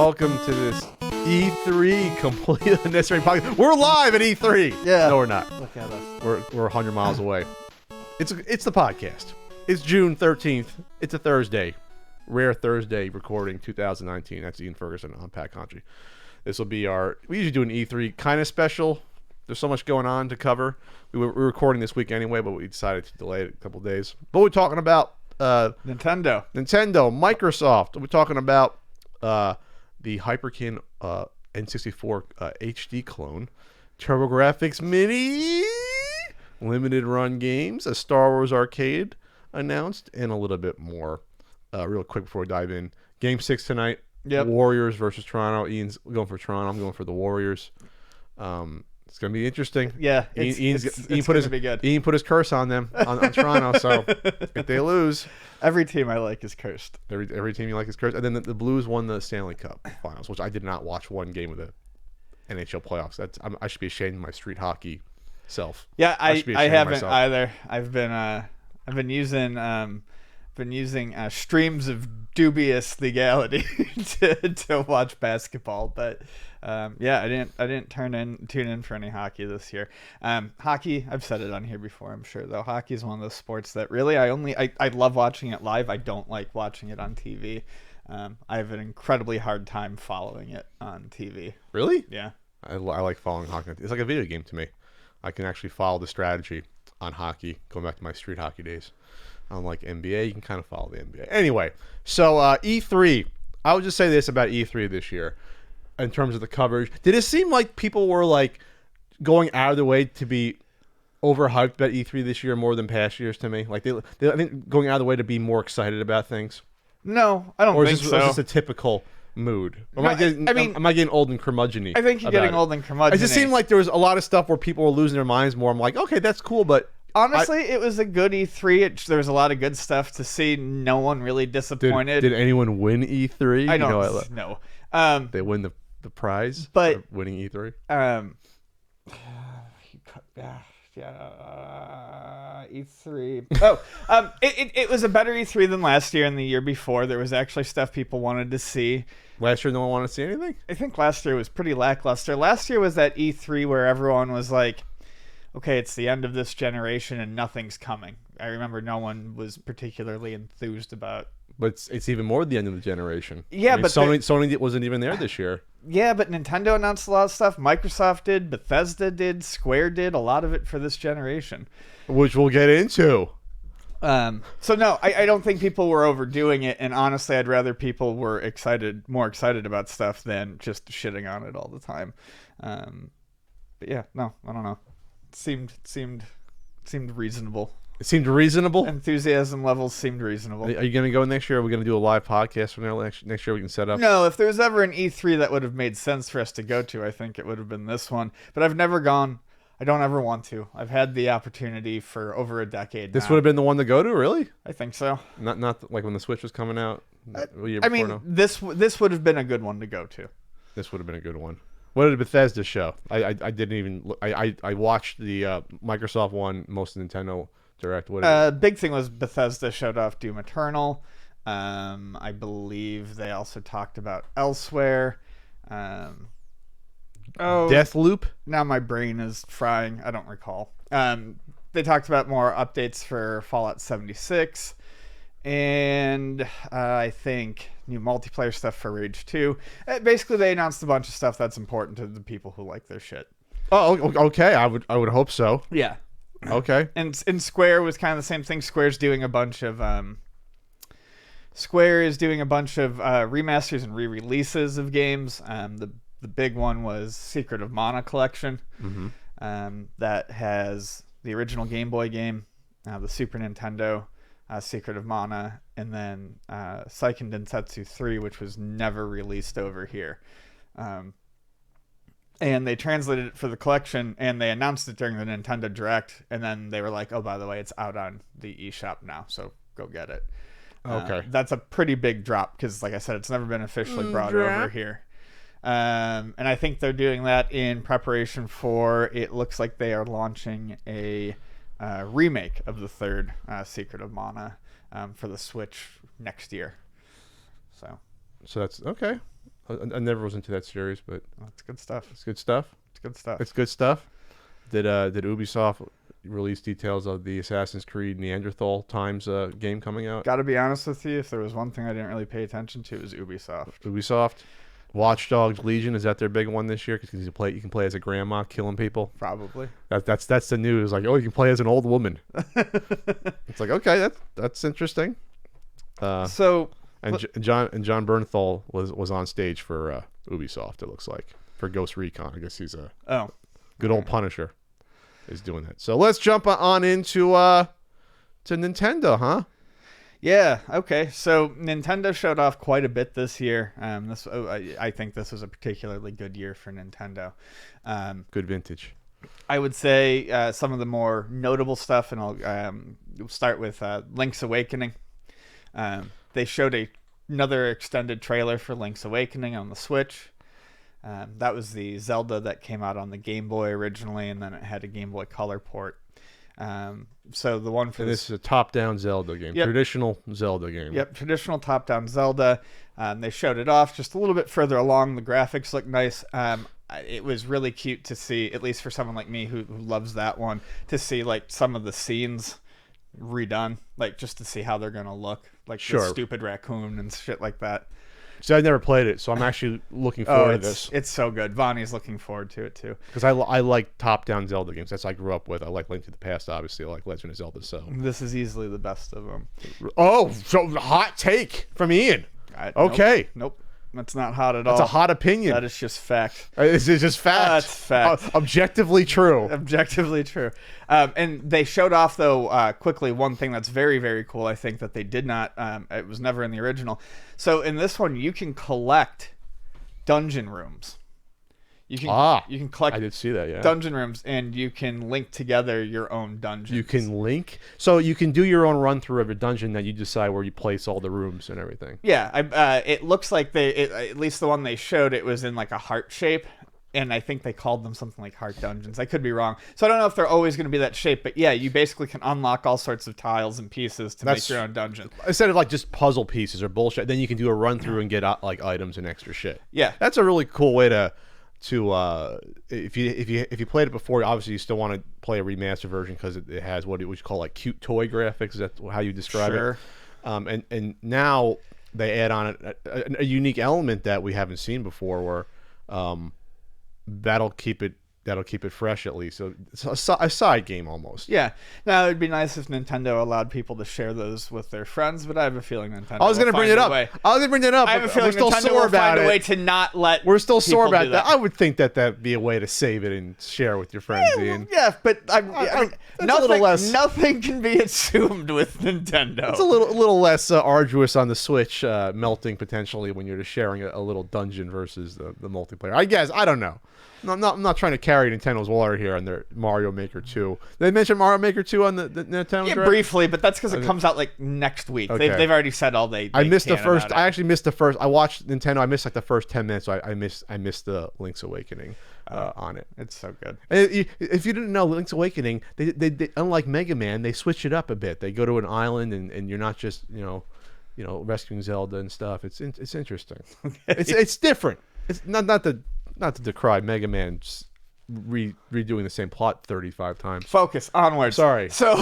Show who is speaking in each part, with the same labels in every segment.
Speaker 1: welcome to this E3 completely unnecessary podcast. We're live at E3.
Speaker 2: Yeah.
Speaker 1: No, we're not.
Speaker 2: Look at us.
Speaker 1: We're 100 miles away. It's the podcast. It's June 13th. It's a Thursday. Rare Thursday recording 2019. That's Ian Ferguson on Pat Country. This will be we usually do an E3 kind of special. There's so much going on to cover. We were recording this week anyway, but we decided to delay it a couple days. But we're talking about
Speaker 2: Nintendo,
Speaker 1: Microsoft. We're talking about the Hyperkin N64 HD clone, TurboGrafx Mini, limited run games, a Star Wars arcade announced, and a little bit more. Real quick before we dive in, Game 6 tonight.
Speaker 2: Yep. Warriors
Speaker 1: versus Toronto. Ian's going for Toronto. I'm going for the Warriors. It's going to be interesting.
Speaker 2: Yeah,
Speaker 1: Ian put his curse on them on Toronto. So if they lose,
Speaker 2: every team I like is cursed.
Speaker 1: Every team you like is cursed. And then the Blues won the Stanley Cup Finals, which I did not watch one game of the NHL playoffs. I should be ashamed of my street hockey self.
Speaker 2: Yeah, I haven't either. I've been using streams of dubious legality to watch basketball, but yeah, I didn't tune in for any hockey this year. Hockey, I've said it on here before, I'm sure, though. Hockey is one of those sports that really I love watching it live. I don't like watching it on TV. I have an incredibly hard time following it on TV.
Speaker 1: Really?
Speaker 2: Yeah.
Speaker 1: I like following hockey. It's like a video game to me. I can actually follow the strategy on hockey, going back to my street hockey days. Unlike NBA, you can kind of follow the NBA. Anyway, so E3. I would just say this about E3 this year in terms of the coverage. Did it seem like people were like going out of their way to be overhyped about E3 this year more than past years to me? Like they I think going out of the way to be more excited about things?
Speaker 2: No, I don't think so.
Speaker 1: Or is this a typical mood? Am I getting old and curmudgeon-y?
Speaker 2: I think you're getting old and curmudgeon-y.
Speaker 1: It just seemed like there was a lot of stuff where people were losing their minds more. I'm like, okay, that's cool, but
Speaker 2: honestly, it was a good E3. There was a lot of good stuff to see. No one really disappointed.
Speaker 1: Did anyone win E3?
Speaker 2: I don't know.
Speaker 1: They win the prize
Speaker 2: for
Speaker 1: winning E3?
Speaker 2: E3. It was a better E3 than last year and the year before. There was actually stuff people wanted to see.
Speaker 1: Last year, no one wanted to see anything?
Speaker 2: I think last year was pretty lackluster. Last year was that E3 where everyone was like, okay, it's the end of this generation and nothing's coming. I remember no one was particularly enthused about.
Speaker 1: But it's even more the end of the generation.
Speaker 2: Yeah,
Speaker 1: but Sony wasn't even there this year.
Speaker 2: Yeah, but Nintendo announced a lot of stuff. Microsoft did, Bethesda did, Square did, a lot of it for this generation.
Speaker 1: Which we'll get into.
Speaker 2: So no, I don't think people were overdoing it, and honestly, I'd rather people were more excited about stuff than just shitting on it all the time. But yeah, no, I don't know. Seemed reasonable.
Speaker 1: It seemed reasonable?
Speaker 2: Enthusiasm levels seemed reasonable.
Speaker 1: Are you going to go next year? Are we going to do a live podcast from there next year we can set up?
Speaker 2: No, if there was ever an E3 that would have made sense for us to go to, I think it would have been this one. But I've never gone. I don't ever want to. I've had the opportunity for over a decade
Speaker 1: This would have been the one to go to, really?
Speaker 2: I think so.
Speaker 1: Not like when the Switch was coming out?
Speaker 2: This would have been a good one to go to.
Speaker 1: This would have been a good one. What did Bethesda show? I didn't even look. I watched the Microsoft one, most of Nintendo Direct.
Speaker 2: Big thing was Bethesda showed off Doom Eternal. I believe they also talked about Elsewhere.
Speaker 1: Deathloop?
Speaker 2: Now my brain is frying. I don't recall. They talked about more updates for Fallout 76. And I think new multiplayer stuff for Rage 2. Basically, they announced a bunch of stuff that's important to the people who like their shit.
Speaker 1: Oh, okay. I would hope so.
Speaker 2: Yeah.
Speaker 1: Okay.
Speaker 2: And Square was kind of the same thing. Square is doing a bunch of remasters and re-releases of games. The big one was Secret of Mana Collection.
Speaker 1: Mm-hmm.
Speaker 2: That has the original Game Boy game, the Super Nintendo, Secret of Mana, and then Seiken Densetsu 3, which was never released over here. And they translated it for the collection, and they announced it during the Nintendo Direct, and then they were like, oh, by the way, it's out on the eShop now, so go get it.
Speaker 1: Okay.
Speaker 2: That's a pretty big drop, because, like I said, it's never been officially brought over here. And I think they're doing that in preparation for, it looks like they are launching a remake of the third Secret of Mana for the Switch next year. So
Speaker 1: that's okay. I never was into that series, but
Speaker 2: That's good stuff.
Speaker 1: it's good stuff.
Speaker 2: It's good stuff.
Speaker 1: It's good stuff. Did Ubisoft release details of the Assassin's Creed Neanderthal Times game coming out?
Speaker 2: Got to be honest with you, if there was one thing I didn't really pay attention to, it was Ubisoft.
Speaker 1: Ubisoft. Watch Dogs Legion, is that their big one this year? Because you can play as a grandma killing people.
Speaker 2: Probably.
Speaker 1: That's the news. Like, oh, you can play as an old woman. It's like, okay, that's interesting. And John Bernthal was on stage for Ubisoft. It looks like for Ghost Recon. I guess he's a good old Punisher is doing that. So let's jump on into to Nintendo, huh?
Speaker 2: Yeah. Okay. So Nintendo showed off quite a bit this year. I think this was a particularly good year for Nintendo.
Speaker 1: Good vintage.
Speaker 2: I would say some of the more notable stuff, and I'll start with Link's Awakening. They showed another extended trailer for Link's Awakening on the Switch. That was the Zelda that came out on the Game Boy originally, and then it had a Game Boy Color port. So the one for
Speaker 1: this is a top-down Zelda game, traditional Zelda game.
Speaker 2: Yep, traditional top-down Zelda. They showed it off just a little bit further along. The graphics look nice. It was really cute to see, at least for someone like me who loves that one, to see like some of the scenes redone, like just to see how they're gonna look, like the stupid raccoon and shit like that.
Speaker 1: See, I've never played it, so I'm actually looking forward to this.
Speaker 2: It's so good. Vonnie's looking forward to it too.
Speaker 1: Because I like top-down Zelda games. That's what I grew up with. I like Link to the Past, obviously. I like Legend of Zelda. So
Speaker 2: this is easily the best of them.
Speaker 1: Oh, so hot take from Ian. Okay.
Speaker 2: Nope. That's not hot at all.
Speaker 1: That's a hot opinion.
Speaker 2: That is just fact.
Speaker 1: It's just fact.
Speaker 2: That's fact.
Speaker 1: Objectively true.
Speaker 2: Objectively true. And they showed off, though, quickly one thing that's very, very cool, I think, that they did not, it was never in the original. So in this one, you can collect dungeon rooms. You can collect
Speaker 1: I did see that, yeah.
Speaker 2: dungeon rooms, and you can link together your own dungeons.
Speaker 1: You can link? So you can do your own run-through of a dungeon, then you decide where you place all the rooms and everything.
Speaker 2: Yeah, it looks like at least the one they showed, it was in like a heart shape, and I think they called them something like heart dungeons. I could be wrong. So I don't know if they're always going to be that shape, but yeah, you basically can unlock all sorts of tiles and pieces to make your own dungeon. Instead
Speaker 1: of like just puzzle pieces or bullshit, then you can do a run-through and get like items and extra shit.
Speaker 2: Yeah.
Speaker 1: That's a really cool way to if you played it before, obviously you still want to play a remastered version because it has what you call like cute toy graphics. That's how you describe it. And now they add on a unique element that we haven't seen before, where that'll keep it fresh at least. So it's a side game almost.
Speaker 2: Yeah. Now it'd be nice if Nintendo allowed people to share those with their friends, but I have a feeling Nintendo.
Speaker 1: I was going to bring it up. I
Speaker 2: have a feeling Nintendo will find a way to not let.
Speaker 1: We're still sore about that. I would think that'd be a way to save it and share with your friends. Ian.
Speaker 2: Yeah, but I mean, nothing can be assumed with Nintendo.
Speaker 1: It's a little less arduous on the Switch, melting potentially when you're just sharing a little dungeon versus the multiplayer. I guess I don't know. I'm not trying to carry Nintendo's water here on their Mario Maker 2. They mentioned Mario Maker 2 on the Nintendo Direct?
Speaker 2: Briefly, but that's because it comes out like next week. Okay. They've already said all they
Speaker 1: I missed the first. I actually missed the first. I watched Nintendo. I missed like the first 10 minutes. So I missed the Link's Awakening on it.
Speaker 2: It's so good.
Speaker 1: And if you didn't know, Link's Awakening, they unlike Mega Man, they switch it up a bit. They go to an island and you're not just rescuing Zelda and stuff. It's interesting. It's different. It's not to decry Mega Man redoing the same plot 35 times.
Speaker 2: Focus onwards.
Speaker 1: Sorry.
Speaker 2: So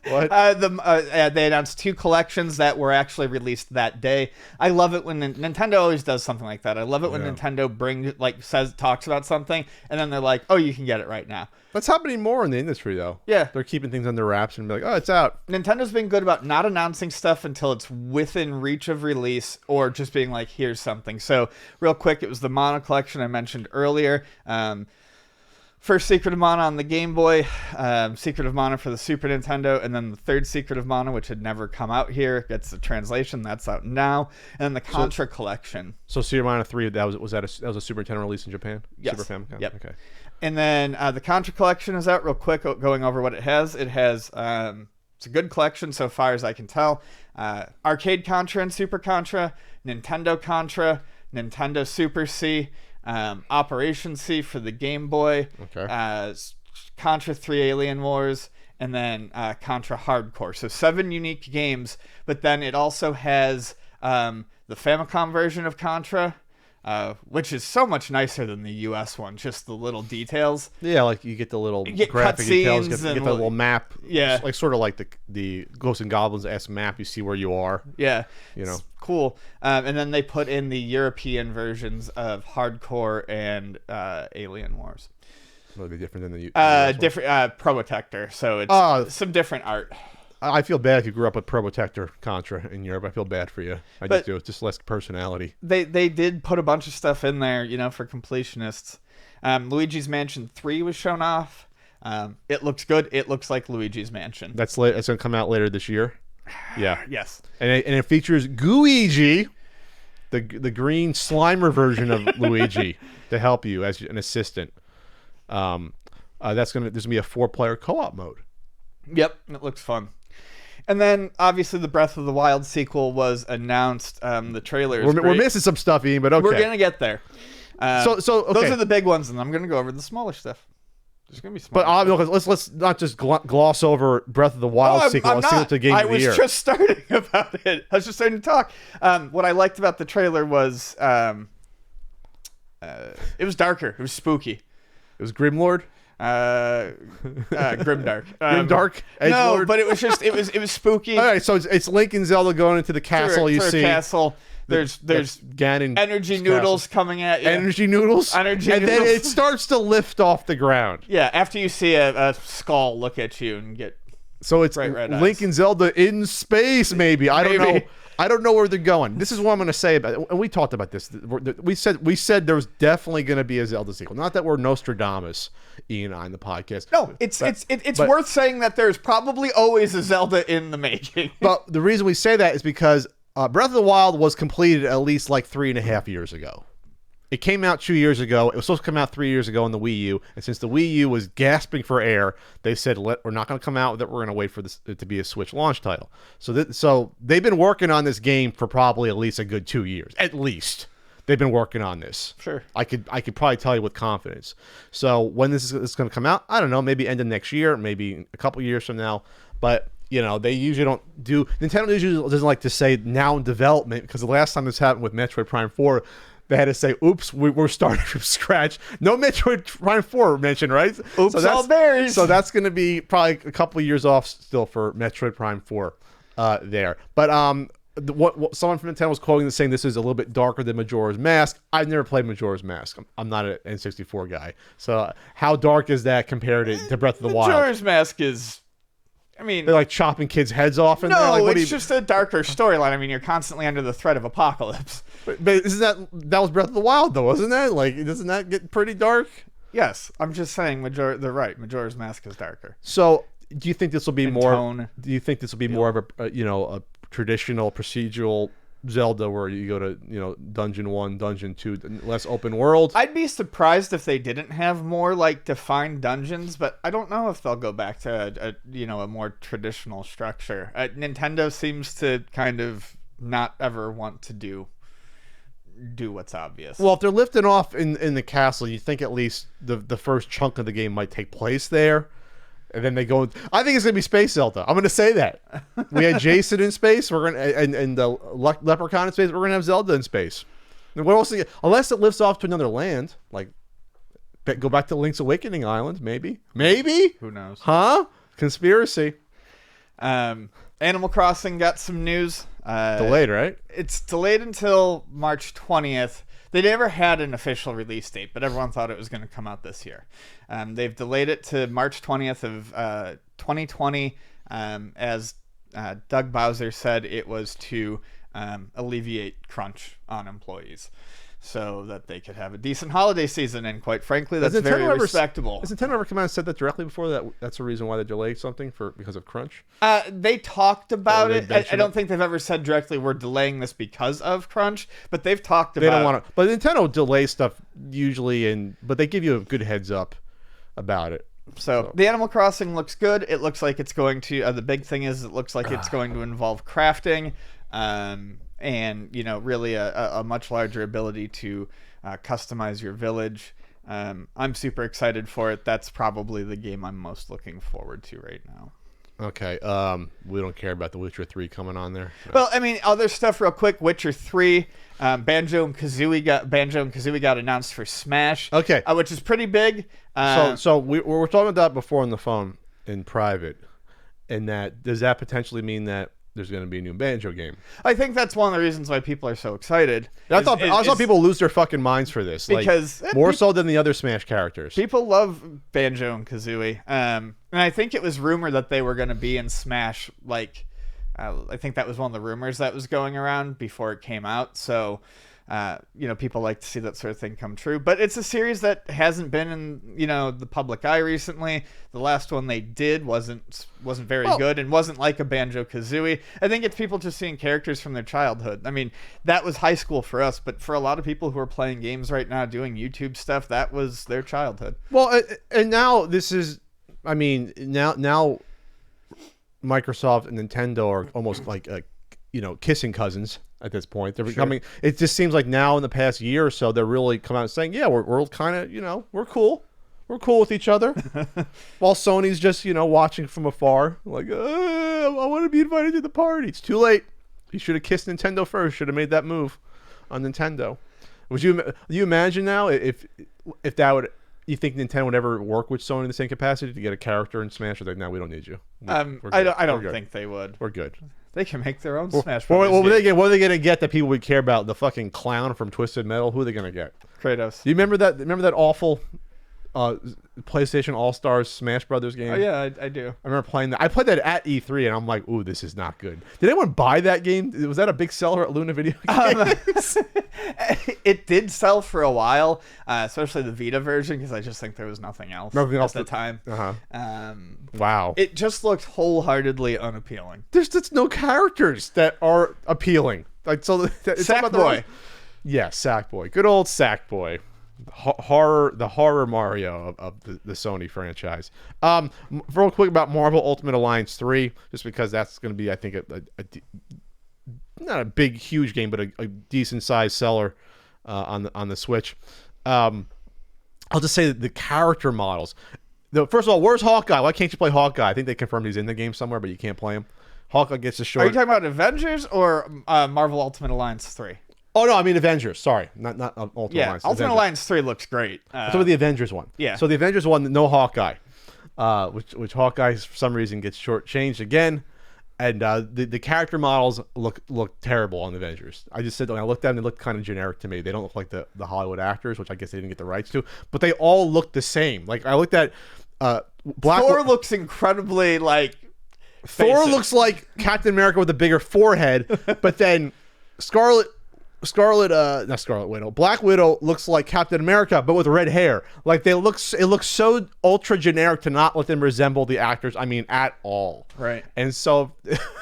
Speaker 1: what?
Speaker 2: They announced 2 collections that were actually released that day. I love it when Nintendo always does something like that. I love it when Nintendo talks about something and then they're like, "Oh, you can get it right now."
Speaker 1: That's happening more in the industry, though.
Speaker 2: Yeah.
Speaker 1: They're keeping things under wraps and be like, "Oh, it's out."
Speaker 2: Nintendo's been good about not announcing stuff until it's within reach of release or just being like, "Here's something." So, real quick, it was the Mana collection I mentioned earlier. First Secret of Mana on the Game Boy, Secret of Mana for the Super Nintendo, and then the third Secret of Mana, which had never come out here, gets the translation. That's out now. And then the Contra collection.
Speaker 1: So Secret of Mana 3, that was a Super Nintendo release in Japan?
Speaker 2: Yes.
Speaker 1: Super Famicom?
Speaker 2: Yep.
Speaker 1: Okay.
Speaker 2: And then the Contra collection is out real quick, going over what it has. It has, it's a good collection so far as I can tell. Arcade Contra and Super Contra, Nintendo Contra, Nintendo Super C, Operation C for the Game Boy, Contra 3 Alien Wars, and then Contra Hardcore. So 7 unique games, but then it also has the Famicom version of Contra, which is so much nicer than the US one. Just the little details.
Speaker 1: Yeah, like you get the little
Speaker 2: get
Speaker 1: graphic details,
Speaker 2: cutscenes
Speaker 1: get the little map.
Speaker 2: Yeah,
Speaker 1: like sort of like the Ghosts and Goblins-esque map. You see where you are.
Speaker 2: Yeah,
Speaker 1: it's
Speaker 2: cool. And then they put in the European versions of Hardcore and Alien Wars.
Speaker 1: Will be different than the
Speaker 2: different Probotector. So it's some different art.
Speaker 1: I feel bad if you grew up with Probotector Contra in Europe. I feel bad for you. Just do. It's just less personality.
Speaker 2: They did put a bunch of stuff in there, for completionists. Luigi's Mansion 3 was shown off. It looks good. It looks like Luigi's Mansion.
Speaker 1: That's going to come out later this year. Yeah.
Speaker 2: Yes.
Speaker 1: And it features Gooigi, the green Slimer version of Luigi, to help you as an assistant. There's gonna be a 4-player co-op mode.
Speaker 2: Yep, it looks fun. And then, obviously, the Breath of the Wild sequel was announced. The trailer is
Speaker 1: we're missing some stuff, Ian, but okay.
Speaker 2: We're going to get there.
Speaker 1: So okay.
Speaker 2: Those are the big ones, and I'm going to go over the smaller stuff. There's going to be smaller
Speaker 1: stuff. Let's not just gloss over Breath of the Wild sequel. Let's see what the game of the year.
Speaker 2: I was just starting about it. I was just starting to talk. What I liked about the trailer was it was darker. It was spooky.
Speaker 1: It was Grimlord?
Speaker 2: Grimdark.
Speaker 1: Grimdark?
Speaker 2: No, but it was just it was spooky.
Speaker 1: All right, so it's Link and Zelda going into the castle. You see
Speaker 2: castle. There's
Speaker 1: Ganon
Speaker 2: energy noodles coming at you.
Speaker 1: Energy noodles?
Speaker 2: And
Speaker 1: then it starts to lift off the ground.
Speaker 2: Yeah, after you see a skull look at you and get
Speaker 1: so it's
Speaker 2: bright red
Speaker 1: Link
Speaker 2: eyes.
Speaker 1: and Zelda in space, maybe. I don't know. I don't know where they're going. This is what I'm going to say about it. And we talked about this. We said there was definitely going to be a Zelda sequel. Not that we're Nostradamus, Ian and I, in the podcast.
Speaker 2: No, it's worth saying that there's probably always a Zelda in the making.
Speaker 1: But the reason we say that is because Breath of the Wild was completed at least like 3.5 years ago. It came out 2 years ago. It was supposed to come out 3 years ago on the Wii U. And since the Wii U was gasping for air, they said, we're not going to come out with it. We're going to wait for this to be a Switch launch title. So they've been working on this game for probably at least a good 2 years. At least. They've been working on this.
Speaker 2: Sure.
Speaker 1: I could probably tell you with confidence. So when this is going to come out, I don't know, maybe end of next year, maybe a couple years from now. But, they usually don't do... Nintendo usually doesn't like to say now in development, because the last time this happened with Metroid Prime 4... They had to say, oops, we're starting from scratch. No Metroid Prime 4 mentioned, right?
Speaker 2: Oops, all berries.
Speaker 1: So that's going to be probably a couple of years off still for Metroid Prime 4 there. But what someone from Nintendo was quoting saying this is a little bit darker than Majora's Mask. I've never played Majora's Mask. I'm not an N64 guy. So how dark is that compared to Breath of the Wild?
Speaker 2: Majora's Mask is... they're
Speaker 1: like chopping kids' heads off. And
Speaker 2: no, it's just a darker storyline. You're constantly under the threat of apocalypse.
Speaker 1: But isn't that was Breath of the Wild though, wasn't that? Like, doesn't that get pretty dark?
Speaker 2: Yes, I'm just saying. They're right. Majora's Mask is darker.
Speaker 1: So, do you think this will be more?
Speaker 2: Tone,
Speaker 1: do you think this will be more of a traditional procedural Zelda where you go to dungeon 1, dungeon 2, less open world?
Speaker 2: I'd be surprised if they didn't have more like defined dungeons, but I don't know if they'll go back to a more traditional structure. Nintendo seems to kind of not ever want to do what's obvious.
Speaker 1: Well, if they're lifting off in the castle, you think at least the first chunk of the game might take place there. And then they go. I think it's gonna be Space Zelda. I'm gonna say that. We had Jason in space. We're gonna and the Leprechaun in space. We're gonna have Zelda in space. And what else? Unless it lifts off to another land, like go back to Link's Awakening Island, maybe.
Speaker 2: Who knows?
Speaker 1: Huh? Conspiracy.
Speaker 2: Animal Crossing got some news.
Speaker 1: Delayed, right?
Speaker 2: It's delayed until March 20th. They never had an official release date, but everyone thought it was going to come out this year. They've delayed it to March 20th of 2020. As Doug Bowser said, it was to alleviate crunch on employees so that they could have a decent holiday season. And quite frankly, that's very respectable.
Speaker 1: Has Nintendo ever come out and said that directly before? That's the reason why they delayed something because of crunch?
Speaker 2: They talked about it. I don't think they've ever said directly we're delaying this because of crunch, but they've talked about it.
Speaker 1: They don't want to. But Nintendo delays stuff usually, but they give you a good heads up about it.
Speaker 2: So the Animal Crossing looks good. It looks like it's going to. The big thing is it looks like it's going to involve crafting. And really a much larger ability to customize your village. I'm super excited for it. That's probably the game I'm most looking forward to right now.
Speaker 1: Okay. We don't care about The Witcher 3 coming on there. No.
Speaker 2: Well, I mean, other stuff real quick. Witcher 3, Banjo and Kazooie got announced for Smash.
Speaker 1: Okay.
Speaker 2: Which is pretty big.
Speaker 1: So we were talking about that before on the phone in private, and that does that potentially mean that there's going to be a new Banjo game?
Speaker 2: I think that's one of the reasons why people are so excited.
Speaker 1: I thought people lose their fucking minds for this,
Speaker 2: because
Speaker 1: more so than the other Smash characters.
Speaker 2: People love Banjo and Kazooie, and I think it was rumored that they were going to be in Smash. I think that was one of the rumors that was going around before it came out. So, people like to see that sort of thing come true. But it's a series that hasn't been in the public eye recently. The last one they did wasn't very good and wasn't like a Banjo Kazooie. I think it's people just seeing characters from their childhood. I mean, that was high school for us, but for a lot of people who are playing games right now, doing YouTube stuff, that was their childhood.
Speaker 1: Well, and now this is, I mean, now Microsoft and Nintendo are almost like kissing cousins at this point. They're becoming. Sure. It just seems like now in the past year or so, they're really coming out and saying, "Yeah, we're kind of we're cool with each other," while Sony's just watching from afar, like, I want to be invited to the party. It's too late. You should have kissed Nintendo first. Should have made that move on Nintendo. Do you imagine now if that would? You think Nintendo would ever work with Sony in the same capacity to get a character in Smash? Or like, no, we don't need you.
Speaker 2: I don't think they would.
Speaker 1: We're good.
Speaker 2: They can make their own Smash.
Speaker 1: What are they going to get that people would care about? The fucking clown from Twisted Metal? Who are they going to get?
Speaker 2: Kratos.
Speaker 1: Do you remember that? Remember that awful PlayStation All-Stars Smash Brothers game?
Speaker 2: Oh yeah, I do.
Speaker 1: I remember playing that. I played that at E3, and I'm like, ooh, this is not good. Did anyone buy that game? Was that a big seller at Luna Video Games?
Speaker 2: It did sell for a while, especially the Vita version, because I just think there was nothing else at the time.
Speaker 1: Wow.
Speaker 2: It just looked wholeheartedly unappealing.
Speaker 1: There's just no characters that are appealing. Like
Speaker 2: Sackboy.
Speaker 1: Yeah, Sackboy. Good old Sackboy. The horror Mario of the Sony franchise. Real quick about Marvel Ultimate Alliance 3, just because that's going to be, I think, not a big, huge game, but a decent sized seller on the Switch. I'll just say that the character models. First of all, where's Hawkeye? Why can't you play Hawkeye? I think they confirmed he's in the game somewhere, but you can't play him. Hawkeye gets a short.
Speaker 2: Are you talking about Avengers or Marvel Ultimate Alliance 3?
Speaker 1: Oh no, I mean Avengers. Sorry, not Ultimate Alliance.
Speaker 2: Ultimate
Speaker 1: Avengers.
Speaker 2: Alliance 3 looks great.
Speaker 1: Let's talk about the Avengers one.
Speaker 2: Yeah.
Speaker 1: So the Avengers one, no Hawkeye, which Hawkeye for some reason gets shortchanged again, and the character models look terrible on the Avengers. I just said when I looked at them, they look kind of generic to me. They don't look like the Hollywood actors, which I guess they didn't get the rights to, but they all look the same. Like I looked at
Speaker 2: Thor looks incredibly like.
Speaker 1: Thor
Speaker 2: basic.
Speaker 1: looks like Captain America with a bigger forehead, but then not Scarlet Widow. Black Widow looks like Captain America, but with red hair. Like it looks so ultra generic to not let them resemble the actors. I mean, at all.
Speaker 2: Right.
Speaker 1: And so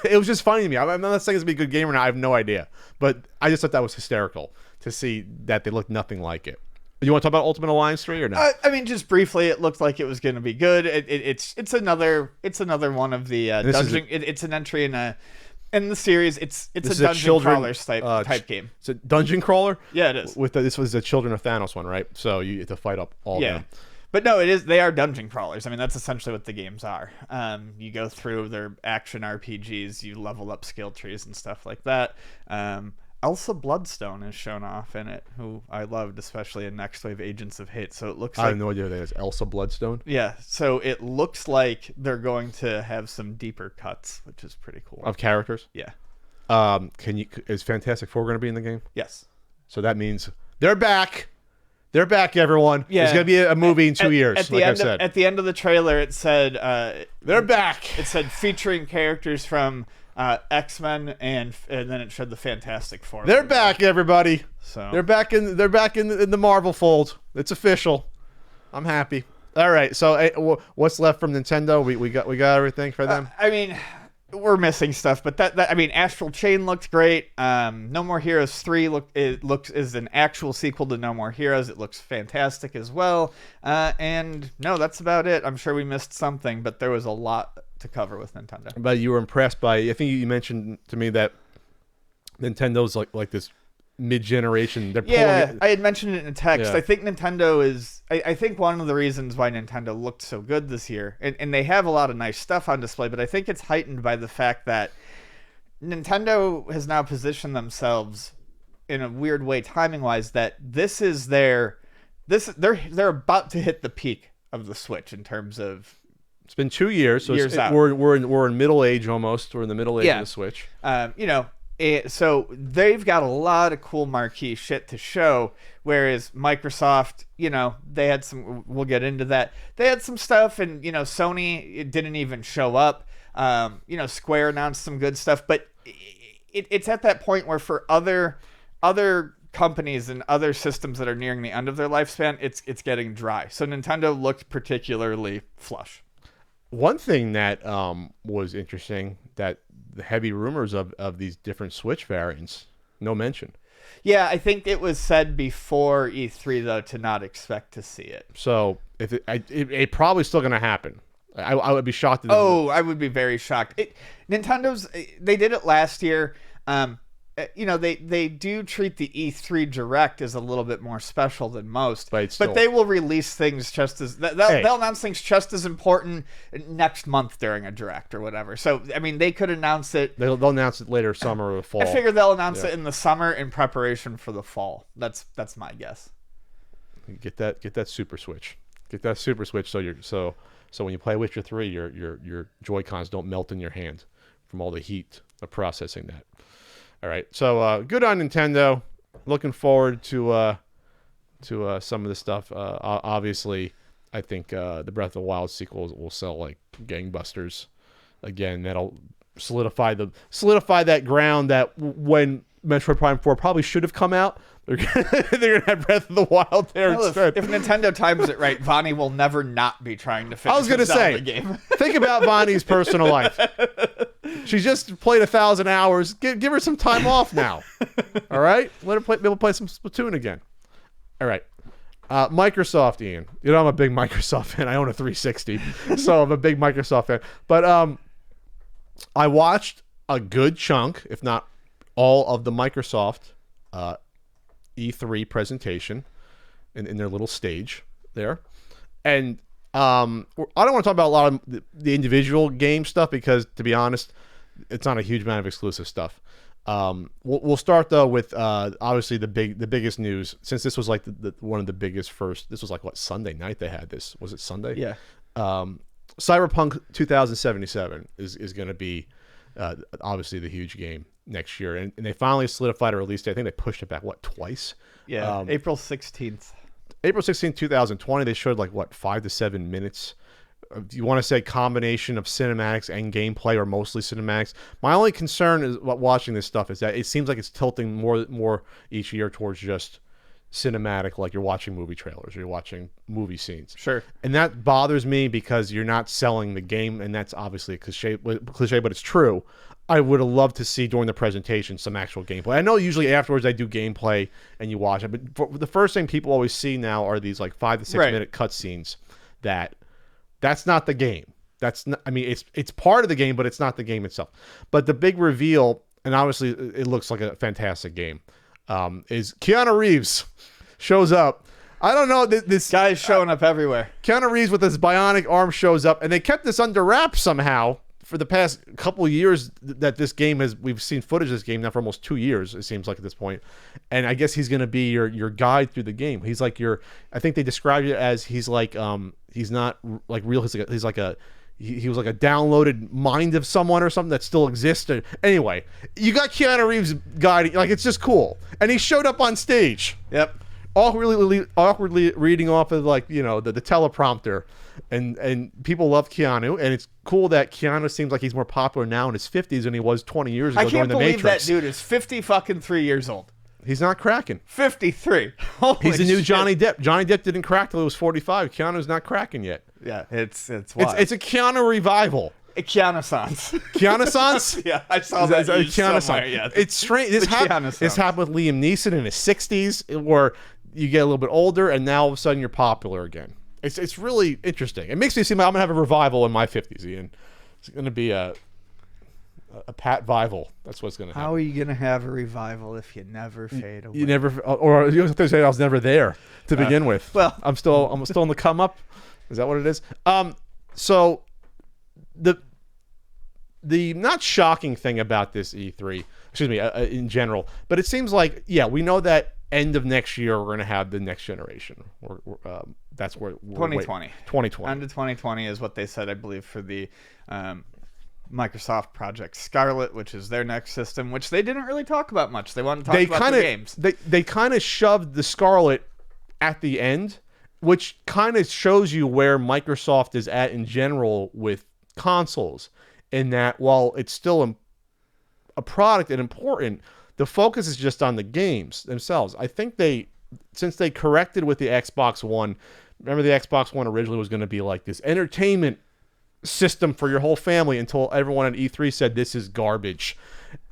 Speaker 1: it was just funny to me. I'm not saying it's gonna be a good game or not. I have no idea, but I just thought that was hysterical to see that they looked nothing like it. You want to talk about Ultimate Alliance 3 or not?
Speaker 2: I mean, just briefly, it looked like it was going to be good. It's another one of the dungeon. It's an entry in the series. It's a dungeon crawler type game.
Speaker 1: It's a dungeon crawler.
Speaker 2: Yeah, it is.
Speaker 1: This was the Children of Thanos one, right? So you have to fight up all of them.
Speaker 2: But no, it is. They are dungeon crawlers. I mean, that's essentially what the games are. You go through their action RPGs. You level up skill trees and stuff like that. Elsa Bloodstone is shown off in it, who I loved, especially in Next Wave Agents of Hate. So it looks like...
Speaker 1: I have no idea who that is. Elsa Bloodstone?
Speaker 2: Yeah, so it looks like they're going to have some deeper cuts, which is pretty cool.
Speaker 1: Of characters?
Speaker 2: Yeah.
Speaker 1: Is Fantastic Four going to be in the game?
Speaker 2: Yes.
Speaker 1: So that means they're back. They're back, everyone.
Speaker 2: Yeah.
Speaker 1: There's going to be a movie in 2 years,
Speaker 2: at
Speaker 1: like I said.
Speaker 2: At the end of the trailer, it said...
Speaker 1: they're back!
Speaker 2: It said featuring characters from... X-Men and then it showed the Fantastic Four.
Speaker 1: They're back, everybody.
Speaker 2: So
Speaker 1: they're back in the Marvel fold. It's official. I'm happy. All right. So what's left from Nintendo? We got everything for them.
Speaker 2: I mean, we're missing stuff, but that I mean, Astral Chain looked great. No More Heroes 3 is an actual sequel to No More Heroes. It looks fantastic as well. And no, that's about it. I'm sure we missed something, but there was a lot to cover with Nintendo.
Speaker 1: But you were impressed by, I think you mentioned to me that Nintendo's like this mid-generation. They're pulling it.
Speaker 2: I had mentioned it in a text.
Speaker 1: Yeah.
Speaker 2: I think Nintendo is. I think one of the reasons why Nintendo looked so good this year, and they have a lot of nice stuff on display, but I think it's heightened by the fact that Nintendo has now positioned themselves in a weird way, timing-wise, that this is they're about to hit the peak of the Switch in terms of.
Speaker 1: It's been 2 years, so
Speaker 2: Years out.
Speaker 1: we're in middle age almost. We're in the middle age of the Switch.
Speaker 2: So they've got a lot of cool marquee shit to show, whereas Microsoft, they had some. We'll get into that. They had some stuff, and Sony, it didn't even show up. Square announced some good stuff, but it's at that point where for other companies and other systems that are nearing the end of their lifespan, it's getting dry. So Nintendo looked particularly flush.
Speaker 1: One thing that was interesting, that the heavy rumors of these different Switch variants, no mention.
Speaker 2: Yeah, I think it was said before E3 though to not expect to see it.
Speaker 1: So if it probably still going to happen. I would be shocked.
Speaker 2: I would be very shocked. Nintendo's, they did it last year. They do treat the E3 Direct as a little bit more special than most, but they will release things just as they'll announce things just as important next month during a Direct or whatever. So I mean, they could announce it.
Speaker 1: They'll announce it later summer or fall.
Speaker 2: I figure they'll announce it in the summer in preparation for the fall. That's my guess.
Speaker 1: Get that Super Switch. Get that Super Switch so when you play Witcher 3, your Joy-Cons don't melt in your hand from all the heat of processing that. All right, so good on Nintendo. Looking forward to some of the stuff. Obviously, I think the Breath of the Wild sequel will sell like gangbusters. Again, that'll solidify that ground that when Metroid Prime 4 probably should have come out, they're gonna have Breath of the Wild there instead.
Speaker 2: If Nintendo times it right, Vonnie will never not be trying to finish the Zelda game.
Speaker 1: Think about Vonnie's personal life. She just played 1,000 hours. Give her some time off now. All right? Let her be able to play some Splatoon again. All right. Microsoft, Ian. I'm a big Microsoft fan. I own a 360, so I'm a big Microsoft fan. But I watched a good chunk, if not all, of the Microsoft E3 presentation in their little stage there. And I don't want to talk about a lot of the individual game stuff because, to be honest, it's not a huge amount of exclusive stuff. We'll start though with obviously the biggest news, since this was like the one of the biggest first. This was like what, Sunday night they had this? Was it Sunday?
Speaker 2: Yeah.
Speaker 1: Cyberpunk 2077 is going to be obviously the huge game next year, and they finally solidified a release date. I think they pushed it back twice.
Speaker 2: Yeah, April 16th.
Speaker 1: April 16th, 2020. They showed 5 to 7 minutes. Do you want to say combination of cinematics and gameplay, or mostly cinematics? My only concern is watching this stuff is that it seems like it's tilting more each year towards just cinematic, like you're watching movie trailers or you're watching movie scenes.
Speaker 2: Sure.
Speaker 1: And that bothers me because you're not selling the game, and that's obviously a cliche, but it's true. I would have loved to see during the presentation some actual gameplay. I know usually afterwards I do gameplay and you watch it, but the first thing people always see now are these 5 to 6 minute cutscenes. That's not the game. That's not, I mean, it's part of the game, but it's not the game itself. But the big reveal, and obviously it looks like a fantastic game, is Keanu Reeves shows up. I don't know, this
Speaker 2: guy's showing up everywhere.
Speaker 1: Keanu Reeves with his bionic arm shows up, and they kept this under wraps somehow for the past couple of years that this game we've seen footage of this game now for almost 2 years, it seems like at this point. And I guess he's going to be your guide through the game. He's like I think they described it as he's not like real. He was like a downloaded mind of someone or something that still existed. Anyway, you got Keanu Reeves guiding, it's just cool. And he showed up on stage.
Speaker 2: Yep.
Speaker 1: Awkwardly reading off of the teleprompter. And people love Keanu, and it's cool that Keanu seems like he's more popular now in his 50s than he was 20 years ago during the Matrix.
Speaker 2: I can't believe that dude is 53 years old.
Speaker 1: He's not cracking.
Speaker 2: 53.
Speaker 1: He's the new Johnny Depp. Johnny Depp didn't crack till he was 45. Keanu's not cracking yet.
Speaker 2: Yeah, it's wild.
Speaker 1: It's a Keanu revival.
Speaker 2: Keanu-sans.
Speaker 1: Keanu-sans?
Speaker 2: Yeah, I saw that somewhere. Yeah,
Speaker 1: it's strange. This happened with Liam Neeson in his 60s, where you get a little bit older, and now all of a sudden you're popular again. It's really interesting. It makes me seem like I'm going to have a revival in my 50s, Ian. It's going to be a Pat Vival. That's what's going to happen.
Speaker 2: How are you going to have a revival if you never fade away?
Speaker 1: You never, or you have to say I was never there to begin with.
Speaker 2: Well,
Speaker 1: I'm still in the come up. Is that what it is? So the not shocking thing about this E3, excuse me, in general, but it seems like, yeah, we know that end of next year we're going to have the next generation. That's where
Speaker 2: 2020.
Speaker 1: 2020.
Speaker 2: End of 2020 is what they said, I believe, for the Microsoft Project Scarlet, which is their next system, which they didn't really talk about much. They wanted to talk about the games.
Speaker 1: They kind of shoved the Scarlet at the end, which kind of shows you where Microsoft is at in general with consoles, in that while it's still a product and important, the focus is just on the games themselves. I think since they corrected with the Xbox One, remember the Xbox One originally was going to be like this entertainment system for your whole family, until everyone at E3 said this is garbage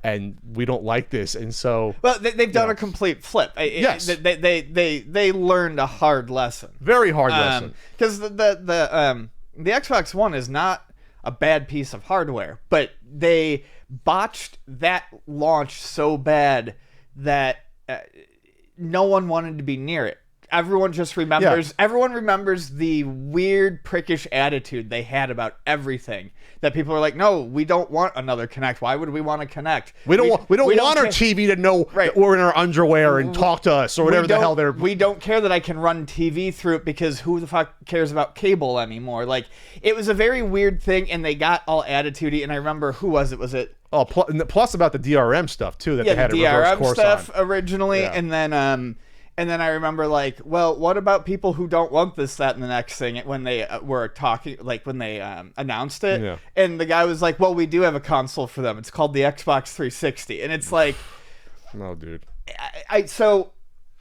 Speaker 1: and we don't like this. And so,
Speaker 2: well, they've done a complete flip.
Speaker 1: Yes,
Speaker 2: they learned a hard lesson,
Speaker 1: very hard lesson,
Speaker 2: because the Xbox One is not a bad piece of hardware, but they botched that launch so bad that no one wanted to be near it. Everyone just remembers. Yeah. Everyone remembers the weird, prickish attitude they had about everything. That people were like, "No, we don't want another Kinect. Why would we want to connect?
Speaker 1: We don't want our TV to know that we're in our underwear and talk to us or whatever the hell they're."
Speaker 2: We don't care that I can run TV through it, because who the fuck cares about cable anymore? Like, it was a very weird thing, and they got all attitudey. And I remember, who was it? Was it?
Speaker 1: Oh, plus about the DRM stuff too. That they had
Speaker 2: the
Speaker 1: a reverse
Speaker 2: DRM
Speaker 1: course
Speaker 2: stuff
Speaker 1: on.
Speaker 2: Originally, yeah. And then I remember, like, well, what about people who don't want this, that, and the next thing, when they were talking, like, when they announced it?
Speaker 1: Yeah.
Speaker 2: And the guy was like, well, we do have a console for them. It's called the Xbox 360. And it's like...
Speaker 1: No, dude.
Speaker 2: So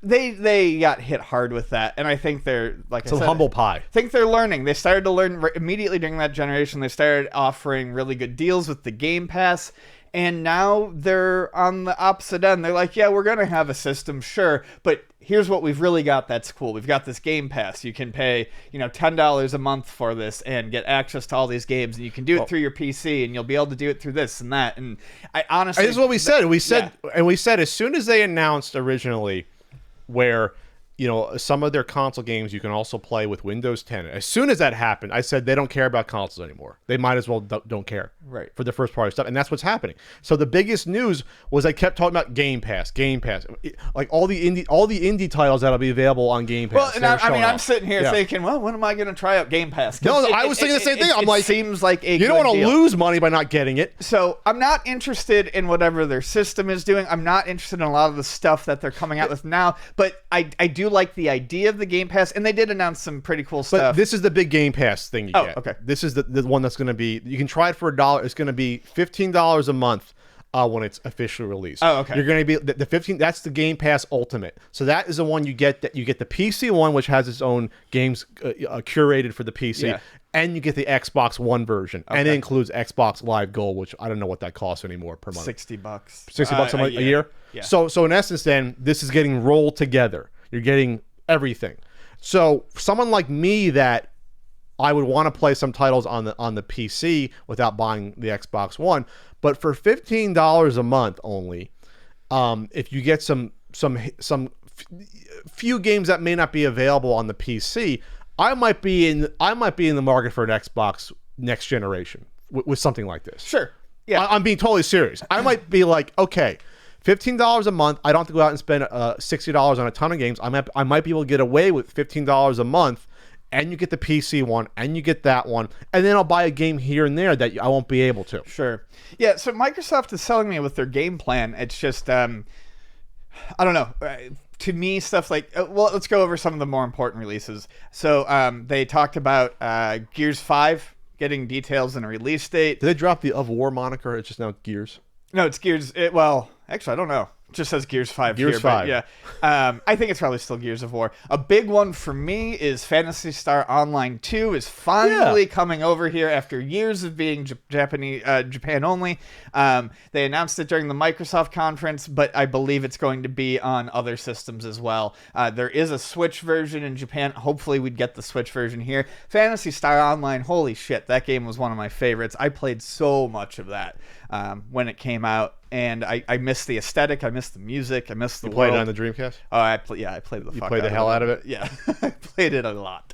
Speaker 2: they got hit hard with that. And I think they're, like
Speaker 1: it's a humble pie.
Speaker 2: I think they're learning. They started to learn immediately during that generation. They started offering really good deals with the Game Pass. And now they're on the opposite end. They're like, yeah, we're going to have a system, sure, but here's what we've really got that's cool. We've got this Game Pass. You can pay, $10 a month for this and get access to all these games, and you can do it through your PC, and you'll be able to do it through this and that. And I honestly...
Speaker 1: This is what we said. We said as soon as they announced originally where... some of their console games you can also play with Windows 10. As soon as that happened, I said they don't care about consoles anymore. They might as well don't care for the first party stuff, and that's what's happening. So the biggest news was I kept talking about Game Pass, like all the indie titles that'll be available on Game Pass.
Speaker 2: Well, and I'm sitting here thinking, well, when am I going to try out Game Pass?
Speaker 1: No, I was thinking the same thing. I'm like,
Speaker 2: seems like
Speaker 1: you don't want to lose money by not getting it.
Speaker 2: So I'm not interested in whatever their system is doing. I'm not interested in a lot of the stuff that they're coming out with now, but I do like the idea of the Game Pass, and they did announce some pretty cool stuff.
Speaker 1: But this is the big Game Pass thing you get.
Speaker 2: Okay.
Speaker 1: This is the one that's going to be, you can try it for $1. It's going to be $15 a month when it's officially released.
Speaker 2: Oh, okay.
Speaker 1: You're going to be the 15. That's the Game Pass Ultimate. So that is the one you get. That you get the PC one, which has its own games curated for the PC, and you get the Xbox One version, and it includes Xbox Live Gold, which I don't know what that costs anymore per month.
Speaker 2: $60.
Speaker 1: $60 a year.
Speaker 2: Yeah.
Speaker 1: So in essence, then this is getting rolled together. You're getting everything. So someone like me that I would want to play some titles on the PC without buying the Xbox One, but for $15 a month only, if you get some few games that may not be available on the PC, I might be in the market for an Xbox next generation with something like this.
Speaker 2: Sure. Yeah.
Speaker 1: I'm being totally serious. I might be like, okay, $15 a month. I don't have to go out and spend $60 on a ton of games. I might be able to get away with $15 a month, and you get the PC one, and you get that one, and then I'll buy a game here and there that I won't be able to.
Speaker 2: Sure. Yeah, so Microsoft is selling me with their game plan. It's just, I don't know. To me, stuff like, well, let's go over some of the more important releases. So they talked about Gears 5 getting details and a release date.
Speaker 1: Did they drop the Of War moniker? It's just now Gears.
Speaker 2: No, it's Gears. Well, actually, I don't know. Just says Gears 5
Speaker 1: Gears
Speaker 2: here,
Speaker 1: 5.
Speaker 2: but yeah. I think it's probably still Gears of War. A big one for me is Phantasy Star Online 2 is finally coming over here after years of being Japan only. They announced it during the Microsoft conference, but I believe it's going to be on other systems as well. There is a Switch version in Japan. Hopefully we'd get the Switch version here. Phantasy Star Online, holy shit, that game was one of my favorites. I played so much of that when it came out. And I miss the aesthetic, I miss the music, I miss the world.
Speaker 1: You played it on the Dreamcast?
Speaker 2: Oh, I played the fuck out of it.
Speaker 1: You played the hell out of it?
Speaker 2: Yeah, I played it a lot.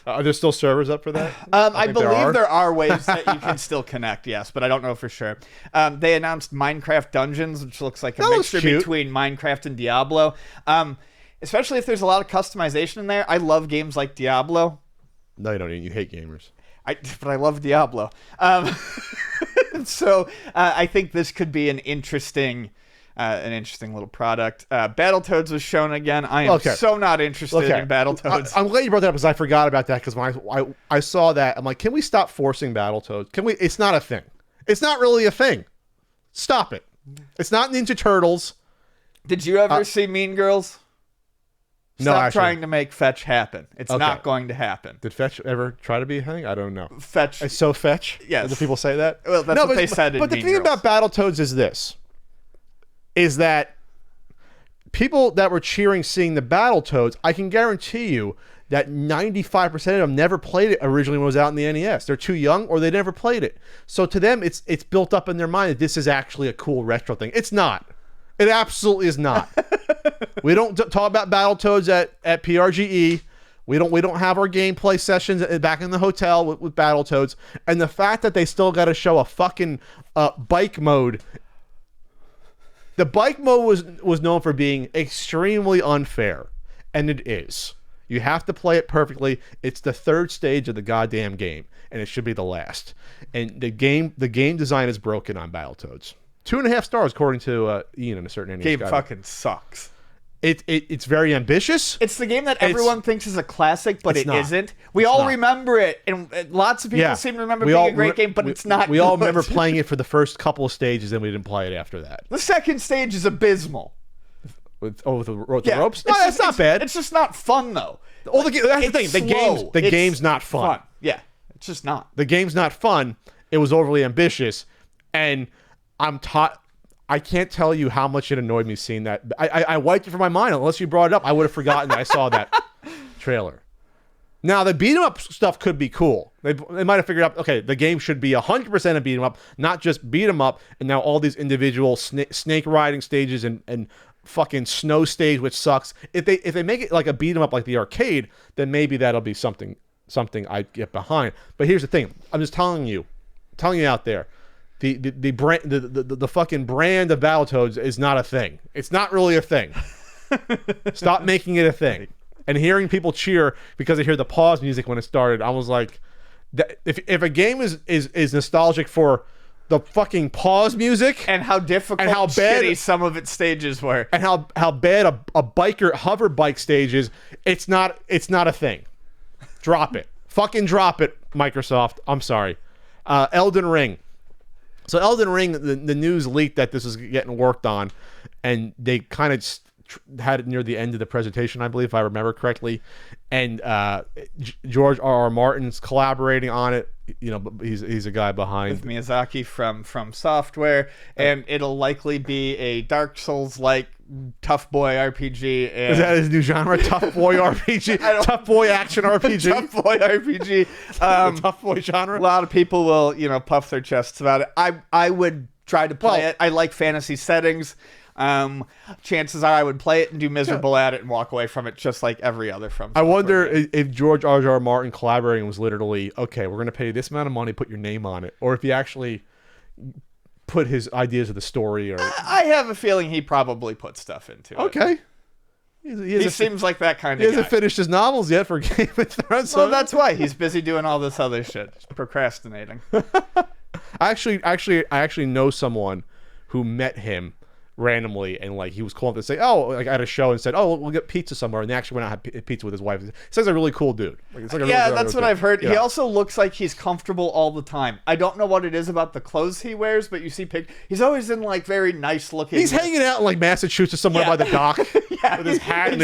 Speaker 1: Are there still servers up for that?
Speaker 2: I believe there are ways that you can still connect, yes, but I don't know for sure. They announced Minecraft Dungeons, which looks like a mixture between Minecraft and Diablo. Especially if there's a lot of customization in there. I love games like Diablo.
Speaker 1: No, you don't. You hate gamers.
Speaker 2: But I love Diablo. So I think this could be an interesting little product. Battletoads was shown again. I am so not interested in Battletoads.
Speaker 1: I'm glad you brought that up because I forgot about that because when I saw that, I'm like, can we stop forcing Battletoads? Can we? It's not a thing. It's not really a thing. Stop it. It's not Ninja Turtles.
Speaker 2: Did you ever see Mean Girls? Stop trying to make Fetch happen. It's not going to happen.
Speaker 1: Did Fetch ever try to be a thing? I don't know.
Speaker 2: Fetch.
Speaker 1: It's so Fetch?
Speaker 2: Yes.
Speaker 1: Do people say that?
Speaker 2: Well, that's what they said in
Speaker 1: But the
Speaker 2: Mean
Speaker 1: thing
Speaker 2: Girls.
Speaker 1: about Battletoads is this. Is that people that were cheering seeing the Battletoads, I can guarantee you that 95% of them never played it originally when it was out in the NES. They're too young or they never played it. So to them, it's built up in their mind that this is actually a cool retro thing. It's not. It absolutely is not. We don't talk about Battletoads at PRGE. We don't have our gameplay sessions back in the hotel with Battletoads. And the fact that they still got to show a fucking bike mode. The bike mode was known for being extremely unfair, and it is. You have to play it perfectly. It's the third stage of the goddamn game, and it should be the last. And the game design is broken on Battletoads. 2.5 stars according to Ian in a certain NES
Speaker 2: game
Speaker 1: guide.
Speaker 2: fucking sucks.
Speaker 1: It's very ambitious.
Speaker 2: It's the game that everyone thinks is a classic, but it isn't. We all remember it, and lots of people seem to remember being a great game, but it's not.
Speaker 1: We all remember playing it for the first couple of stages, and we didn't play it after that.
Speaker 2: The second stage is abysmal.
Speaker 1: With the ropes? No, that's not bad.
Speaker 2: It's just not fun, though.
Speaker 1: That's the thing. The game's not fun.
Speaker 2: Yeah, it's just not.
Speaker 1: The game's not fun. It was overly ambitious, and I can't tell you how much it annoyed me seeing that. I wiped it from my mind. Unless you brought it up, I would have forgotten that I saw that trailer. Now, the beat 'em up stuff could be cool. They might have figured out, okay, the game should be 100% a beat 'em up, not just beat 'em up, and now all these individual snake riding stages and fucking snow stage, which sucks. If they make it like a beat 'em up like the arcade, then maybe that'll be something I'd get behind. But here's the thing. I'm just telling you out there. The brand, the fucking brand of Battletoads is not a thing. It's not really a thing. Stop making it a thing. And hearing people cheer because they hear the pause music when it started, I was like, if a game is nostalgic for the fucking pause music
Speaker 2: and how difficult and how bad some of its stages were,
Speaker 1: and how bad a biker hover bike stage is, it's not a thing. Drop it. Fucking drop it, Microsoft. I'm sorry. Elden Ring. So Elden Ring, the news leaked that this was getting worked on, and they kind of had it near the end of the presentation, I believe, if I remember correctly. And George R.R. Martin's collaborating on it. You know, he's a guy behind
Speaker 2: with Miyazaki from Software, and it'll likely be a Dark Souls-like tough boy RPG. And
Speaker 1: is that his new genre? Tough boy RPG? Tough boy action RPG?
Speaker 2: Tough boy RPG.
Speaker 1: Tough boy genre?
Speaker 2: A lot of people will, puff their chests about it. I would try to play it. I like fantasy settings. Chances are I would play it and do miserable at it and walk away from it just like every other From Software
Speaker 1: I wonder
Speaker 2: game.
Speaker 1: if George R.R. Martin collaborating was literally, okay, we're going to pay you this amount of money, put your name on it, or if he actually put his ideas of the story. Or
Speaker 2: I have a feeling he probably put stuff into it.
Speaker 1: Okay.
Speaker 2: He seems like that kind of
Speaker 1: guy. He
Speaker 2: hasn't
Speaker 1: finished his novels yet for Game of Thrones.
Speaker 2: Well, that's why. He's busy doing all this other shit. Just procrastinating.
Speaker 1: I actually know someone who met him randomly, and like he was calling to say, oh, like at a show, and said, oh, we'll get pizza somewhere, and they actually went out and had pizza with his wife. Sounds like a really cool dude. Like, it's like
Speaker 2: that's what I've heard. He also looks like he's comfortable all the time. I don't know what it is about the clothes he wears, but you see he's always in like very nice looking.
Speaker 1: He's hanging out in like Massachusetts somewhere by the dock with his hat and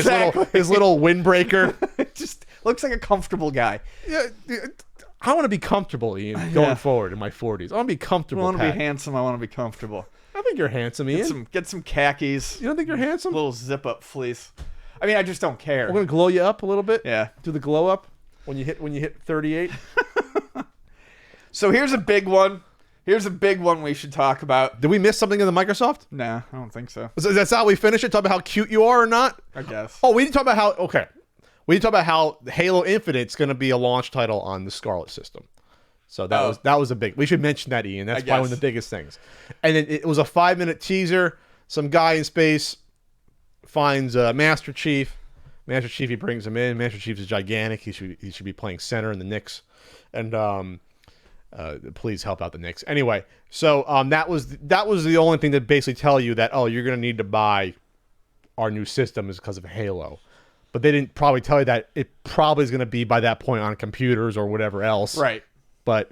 Speaker 1: his little windbreaker.
Speaker 2: Just looks like a comfortable guy.
Speaker 1: Yeah. I want to be comfortable, Ian, going forward in my 40s. I want to be comfortable.
Speaker 2: I want to be handsome. I want to be comfortable.
Speaker 1: I think you're handsome, Ian.
Speaker 2: Get some khakis.
Speaker 1: You don't think you're handsome?
Speaker 2: A little zip-up fleece. I mean, I just don't care.
Speaker 1: We're gonna glow you up a little bit.
Speaker 2: Yeah.
Speaker 1: Do the glow up when you hit 38.
Speaker 2: So here's a big one. Here's a big one we should talk about.
Speaker 1: Did we miss something in the Microsoft?
Speaker 2: Nah, I don't think so.
Speaker 1: That's how we finish it. Talk about how cute you are or not?
Speaker 2: I guess.
Speaker 1: Oh, we didn't talk about how. Okay. We didn't talk about how Halo Infinite's gonna be a launch title on the Scarlet system. So that was a big. We should mention that, Ian. That's probably one of the biggest things. And it was a 5-minute teaser. Some guy in space finds Master Chief. Master Chief, he brings him in. Master Chief is gigantic. He should be playing center in the Knicks. And please help out the Knicks. Anyway, so that was the only thing that basically tell you that you're gonna need to buy our new system is because of Halo. But they didn't probably tell you that it probably is gonna be by that point on computers or whatever else.
Speaker 2: Right.
Speaker 1: But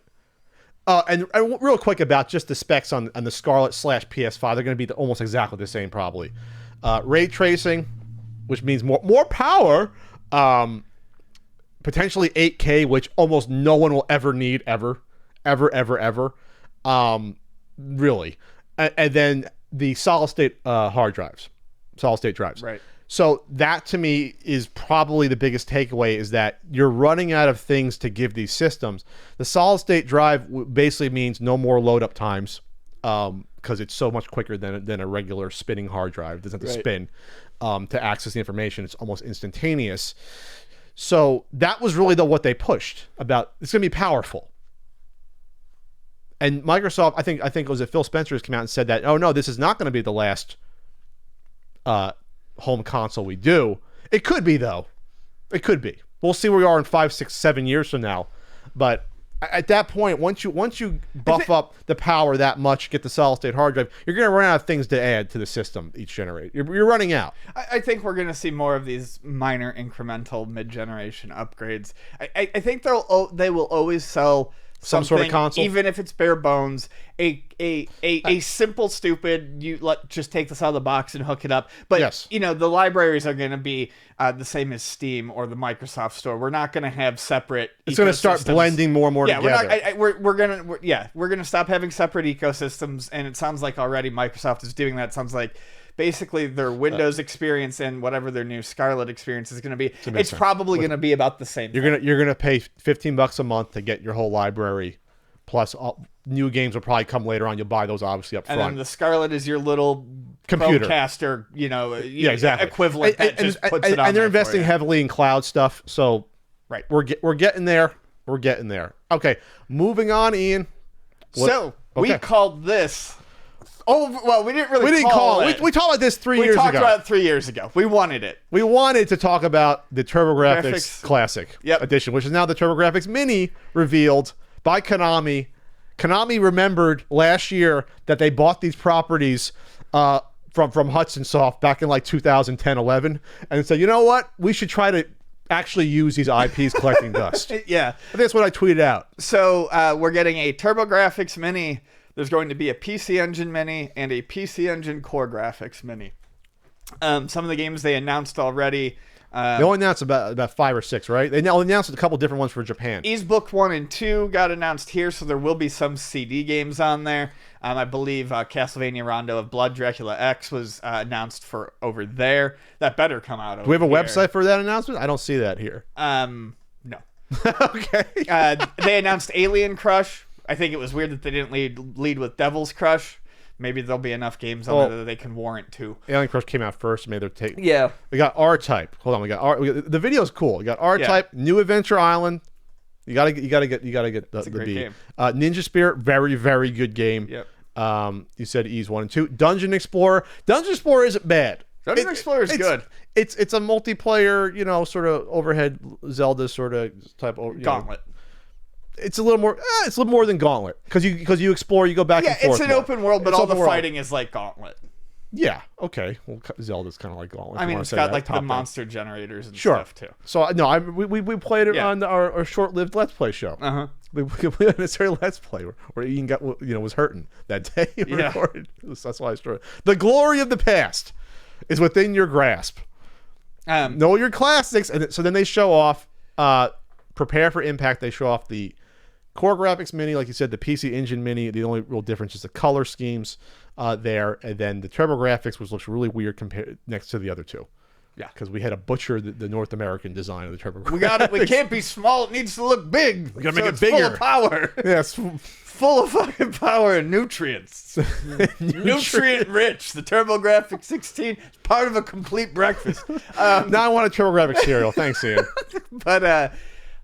Speaker 1: and real quick about just the specs on the Scarlet / PS5, they're going to be almost exactly the same probably. Ray tracing, which means more power, potentially 8K, which almost no one will ever need ever, really. And then the solid state solid state drives.
Speaker 2: Right.
Speaker 1: So that to me is probably the biggest takeaway is that you're running out of things to give these systems. The solid state drive basically means no more load up times because it's so much quicker than a regular spinning hard drive. It doesn't have to spin to access the information. It's almost instantaneous. So that was really what they pushed about. It's going to be powerful. And Microsoft, I think it was Phil Spencer has come out and said that, oh no, this is not going to be the last home console we do. It could be though. It could be. We'll see where we are in 5, 6, 7 years from now. But at that point, once you buff up the power that much, get the solid state hard drive, you're going to run out of things to add to the system each generation. You're running out.
Speaker 2: I think we're going to see more of these minor incremental mid-generation upgrades. I think they will always sell
Speaker 1: some sort of console,
Speaker 2: even if it's bare bones. A simple stupid, just take this out of the box and hook it up. But
Speaker 1: yes,
Speaker 2: the libraries are going to be the same as Steam or the Microsoft Store. We're not going to have separate.
Speaker 1: It's going to start blending more and more together.
Speaker 2: We're gonna stop having separate ecosystems, and it sounds like already Microsoft is doing that. It sounds like basically their Windows experience and whatever their new Scarlet experience is going to be, it's probably going to be about the same.
Speaker 1: You're gonna pay $15 a month to get your whole library, plus new games will probably come later on. You'll buy those obviously up front.
Speaker 2: And then the Scarlet is your little
Speaker 1: computer
Speaker 2: Chromecaster,
Speaker 1: exactly
Speaker 2: equivalent that just puts it on.
Speaker 1: And they're investing heavily in cloud stuff. So
Speaker 2: right,
Speaker 1: we're getting there. We're getting there. Okay, moving on, Ian.
Speaker 2: We called this. Oh, well, we didn't really call it.
Speaker 1: We talked about this 3 years ago.
Speaker 2: We talked about it 3 years ago. We wanted it.
Speaker 1: We wanted to talk about the TurboGrafx Classic Edition, which is now the TurboGrafx Mini, revealed by Konami. Konami remembered last year that they bought these properties from Hudson Soft back in like 2010-11 and said, you know what? We should try to actually use these IPs collecting dust.
Speaker 2: Yeah.
Speaker 1: I think that's what I tweeted out.
Speaker 2: So we're getting a TurboGrafx Mini. There's going to be a PC Engine Mini and a PC Engine Core Graphics Mini. Some of the games they announced already.
Speaker 1: They only announced about 5 or 6, right? They announced a couple different ones for Japan.
Speaker 2: Ys Book 1 and 2 got announced here, so there will be some CD games on there. I believe Castlevania Rondo of Blood, Dracula X was announced for over there. That better come out over
Speaker 1: Do we have a
Speaker 2: here.
Speaker 1: website for that announcement? I don't see that here.
Speaker 2: No.
Speaker 1: Okay.
Speaker 2: They announced Alien Crush. I think it was weird that they didn't lead with Devil's Crush. Maybe there'll be enough games on there that they can warrant two.
Speaker 1: Alien Crush came out first. Maybe they're taking.
Speaker 2: Yeah.
Speaker 1: We got R-Type. Hold on. We got the video's cool. We got R-Type, New Adventure Island. You gotta get the B.
Speaker 2: Game.
Speaker 1: Ninja Spirit, very very good game.
Speaker 2: Yep.
Speaker 1: You said Ys 1 and 2. Dungeon Explorer. Dungeon Explorer isn't bad.
Speaker 2: Dungeon Explorer is good.
Speaker 1: It's a multiplayer, sort of overhead Zelda sort of type of
Speaker 2: Gauntlet.
Speaker 1: It's a little more. It's a little more than Gauntlet because you explore, you go back and forth.
Speaker 2: Yeah, it's an open world, but all the fighting is like Gauntlet.
Speaker 1: Yeah. Okay. Well, Zelda's kind of like Gauntlet.
Speaker 2: I mean, it's got like the monster generators and stuff too.
Speaker 1: So no, we played it on our short-lived Let's Play show. We completed a necessary Let's Play where Ian got was hurting that day. Recorded. That's why I started. The glory of the past is within your grasp. Know your classics, and so then they show off. Prepare for impact. They show off the TurboGrafx Mini, like you said, the PC Engine Mini. The only real difference is the color schemes there, and then the TurboGrafx, which looks really weird compared next to the other two. Yeah, because we had to butcher the North American design of the TurboGrafx.
Speaker 2: We got it. We can't be small. It needs to look big.
Speaker 1: We gotta make it bigger.
Speaker 2: Full of power.
Speaker 1: Yeah, it's
Speaker 2: full of fucking power and nutrients. Nutrient rich. The TurboGrafx 16 is part of a complete breakfast.
Speaker 1: Now I want a TurboGrafx cereal. Thanks, Ian.
Speaker 2: But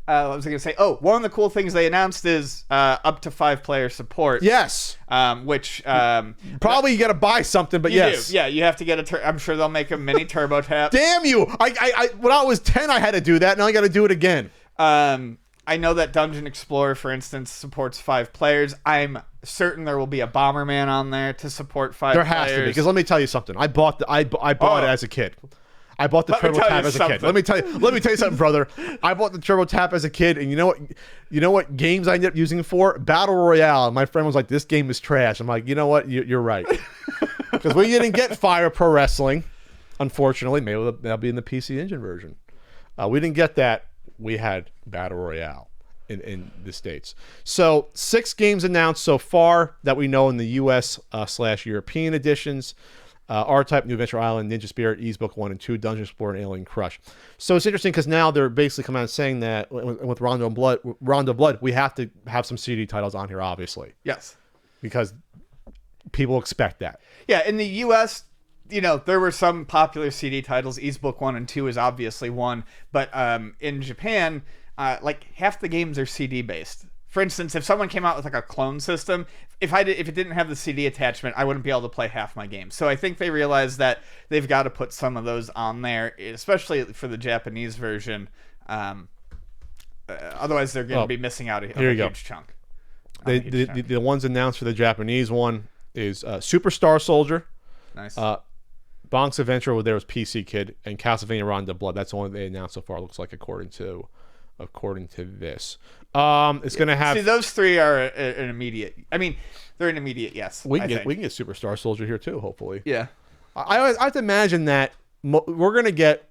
Speaker 2: what was I going to say? Oh, one of the cool things they announced is up to 5-player support.
Speaker 1: Yes.
Speaker 2: Which
Speaker 1: probably you got to buy something, but yes.
Speaker 2: Do. Yeah, you have to get I'm sure they'll make a mini turbo tap.
Speaker 1: Damn you! I when I was 10, I had to do that. Now I got to do it again.
Speaker 2: I know that Dungeon Explorer, for instance, supports 5 players. I'm certain there will be a Bomberman on there to support 5 players.
Speaker 1: There has to be, because let me tell you something. I bought it as a kid. I bought the Turbo Tap as a kid. Let me tell you something, brother. I bought the Turbo Tap as a kid, and you know what games I ended up using it for? Battle Royale. And my friend was like, "This game is trash." I'm like, "You know what? You're right." Because we didn't get Fire Pro Wrestling, unfortunately. Maybe that'll be in the PC Engine version. We didn't get that. We had Battle Royale in the States. So 6 games announced so far that we know in the US / European editions. R-Type, New Adventure Island, Ninja Spirit, Easebook 1 and 2, Dungeon Explorer, and Alien Crush. So it's interesting because now they're basically coming out and saying that with Rondo of Blood, we have to have some CD titles on here, obviously.
Speaker 2: Yes.
Speaker 1: Because people expect that.
Speaker 2: Yeah, in the US, there were some popular CD titles. Easebook 1 and 2 is obviously one. But in Japan, like half the games are CD based. For instance, if someone came out with like a clone system, if it didn't have the CD attachment, I wouldn't be able to play half my games. So I think they realized that they've got to put some of those on there, especially for the Japanese version. Otherwise, they're going to be missing out a huge chunk.
Speaker 1: The ones announced for the Japanese one is Superstar Soldier. Nice. Bonk's Adventure, where there was PC Kid, and Castlevania Rondo of Blood. That's the one they announced so far. Looks like according to this. It's going to have...
Speaker 2: See, those 3 are an immediate... I mean, they're an immediate yes.
Speaker 1: We can get Superstar Soldier here, too, hopefully.
Speaker 2: Yeah.
Speaker 1: I have to imagine that we're going to get...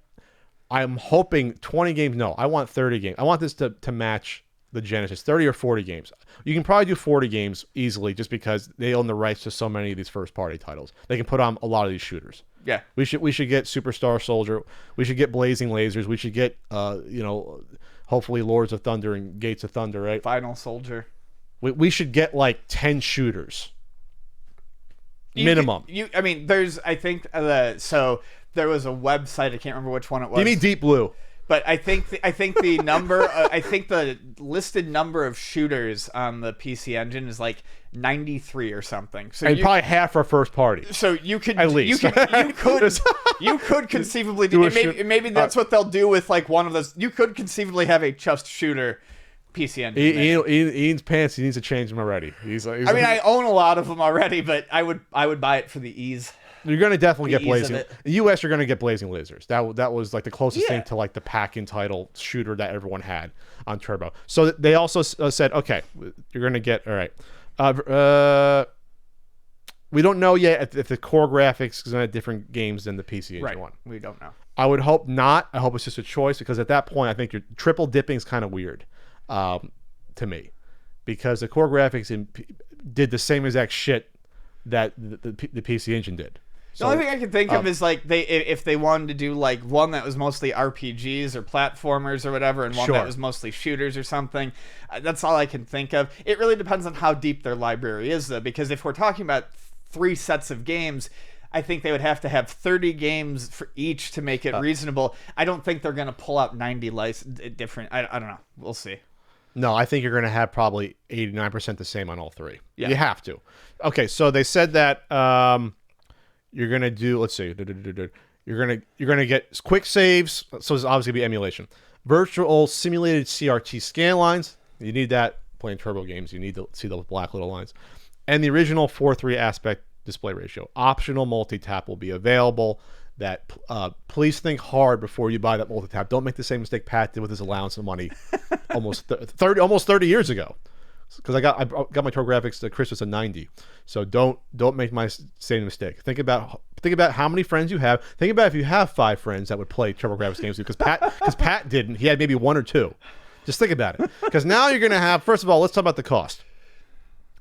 Speaker 1: I'm hoping 20 games. No, I want 30 games. I want this to match the Genesis. 30 or 40 games. You can probably do 40 games easily just because they own the rights to so many of these first-party titles. They can put on a lot of these shooters.
Speaker 2: Yeah.
Speaker 1: We should get Superstar Soldier. We should get Blazing Lasers. We should get, hopefully Lords of Thunder and Gates of Thunder, right?
Speaker 2: Final Soldier.
Speaker 1: We should get like 10 shooters. Minimum.
Speaker 2: There's, I think, so there was a website, I can't remember which one it was.
Speaker 1: Give me Deep Blue.
Speaker 2: But I think the number, I think the listed number of shooters on the PC Engine is like 93 or something. So
Speaker 1: and probably half are first party.
Speaker 2: So you could
Speaker 1: at least
Speaker 2: you could conceivably do maybe that's what they'll do with like one of those. You could conceivably have a just shooter PC Engine.
Speaker 1: Ian's pants. He needs to change them already.
Speaker 2: I own a lot of them already, but I would buy it for the ease.
Speaker 1: You're going to definitely get Blazing. In the US, you're going to get Blazing Lasers. That was like the closest thing to like the pack-in title shooter that everyone had on Turbo. So they also said, okay, you're going to get, all right. We don't know yet if the core graphics is going to have different games than the PC Engine one.
Speaker 2: We don't know.
Speaker 1: I would hope not. I hope it's just a choice because at that point, I think your triple dipping is kind of weird to me because the core graphics did the same exact shit that the PC Engine did.
Speaker 2: The only thing I can think of is like if they wanted to do like one that was mostly RPGs or platformers or whatever, and one that was mostly shooters or something. That's all I can think of. It really depends on how deep their library is, though, because if we're talking about 3 sets of games, I think they would have to have 30 games for each to make it reasonable. I don't think they're going to pull out 90 different. I don't know. We'll see.
Speaker 1: No, I think you're going to have probably 89% the same on all 3. Yeah. You have to. Okay, so they said that you're going to do, let's see, you're going to get quick saves, so it's obviously going to be emulation. Virtual simulated CRT scan lines. You need that playing turbo games. You need to see those black little lines. And the original 4:3 aspect display ratio. Optional multi-tap will be available. That please think hard before you buy that multi-tap. Don't make the same mistake Pat did with his allowance of money almost 30 years ago. Because I got my TurboGrafx at Christmas at 90. So don't make my same mistake. Think about how many friends you have. Think about if you have 5 friends that would play TurboGrafx games with you. Because Pat didn't. He had maybe 1 or 2. Just think about it. Because now you're going to have, first of all, let's talk about the cost.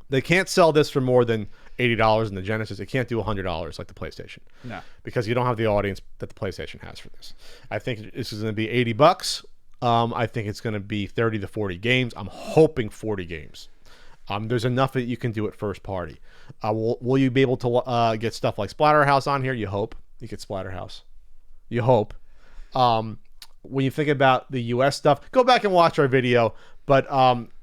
Speaker 1: They can't sell this for more than $80 in the Genesis. They can't do $100 like the PlayStation.
Speaker 2: No.
Speaker 1: Because you don't have the audience that the PlayStation has for this. I think this is going to be $80. I think it's going to be 30 to 40 games. I'm hoping 40 games. There's enough that you can do it first party. Will you be able to get stuff like Splatterhouse on here? You hope. You get Splatterhouse. You hope. When you think about the US stuff, go back and watch our video. But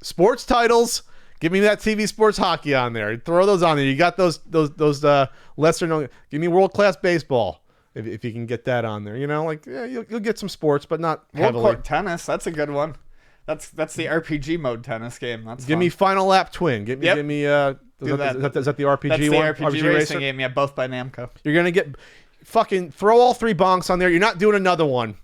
Speaker 1: sports titles, give me that TV sports hockey on there. Throw those on there. You got those lesser known. Give me World Class Baseball. If you can get that on there, you'll get some sports, but not heavily.
Speaker 2: World Court Tennis, that's a good one. That's the RPG mode tennis game.
Speaker 1: Give me Final Lap Twin. Give me. Is that the RPG
Speaker 2: that's
Speaker 1: one?
Speaker 2: That's the RPG racing game. Yeah, both by Namco.
Speaker 1: You're gonna get fucking throw all 3 bonks on there. You're not doing another one.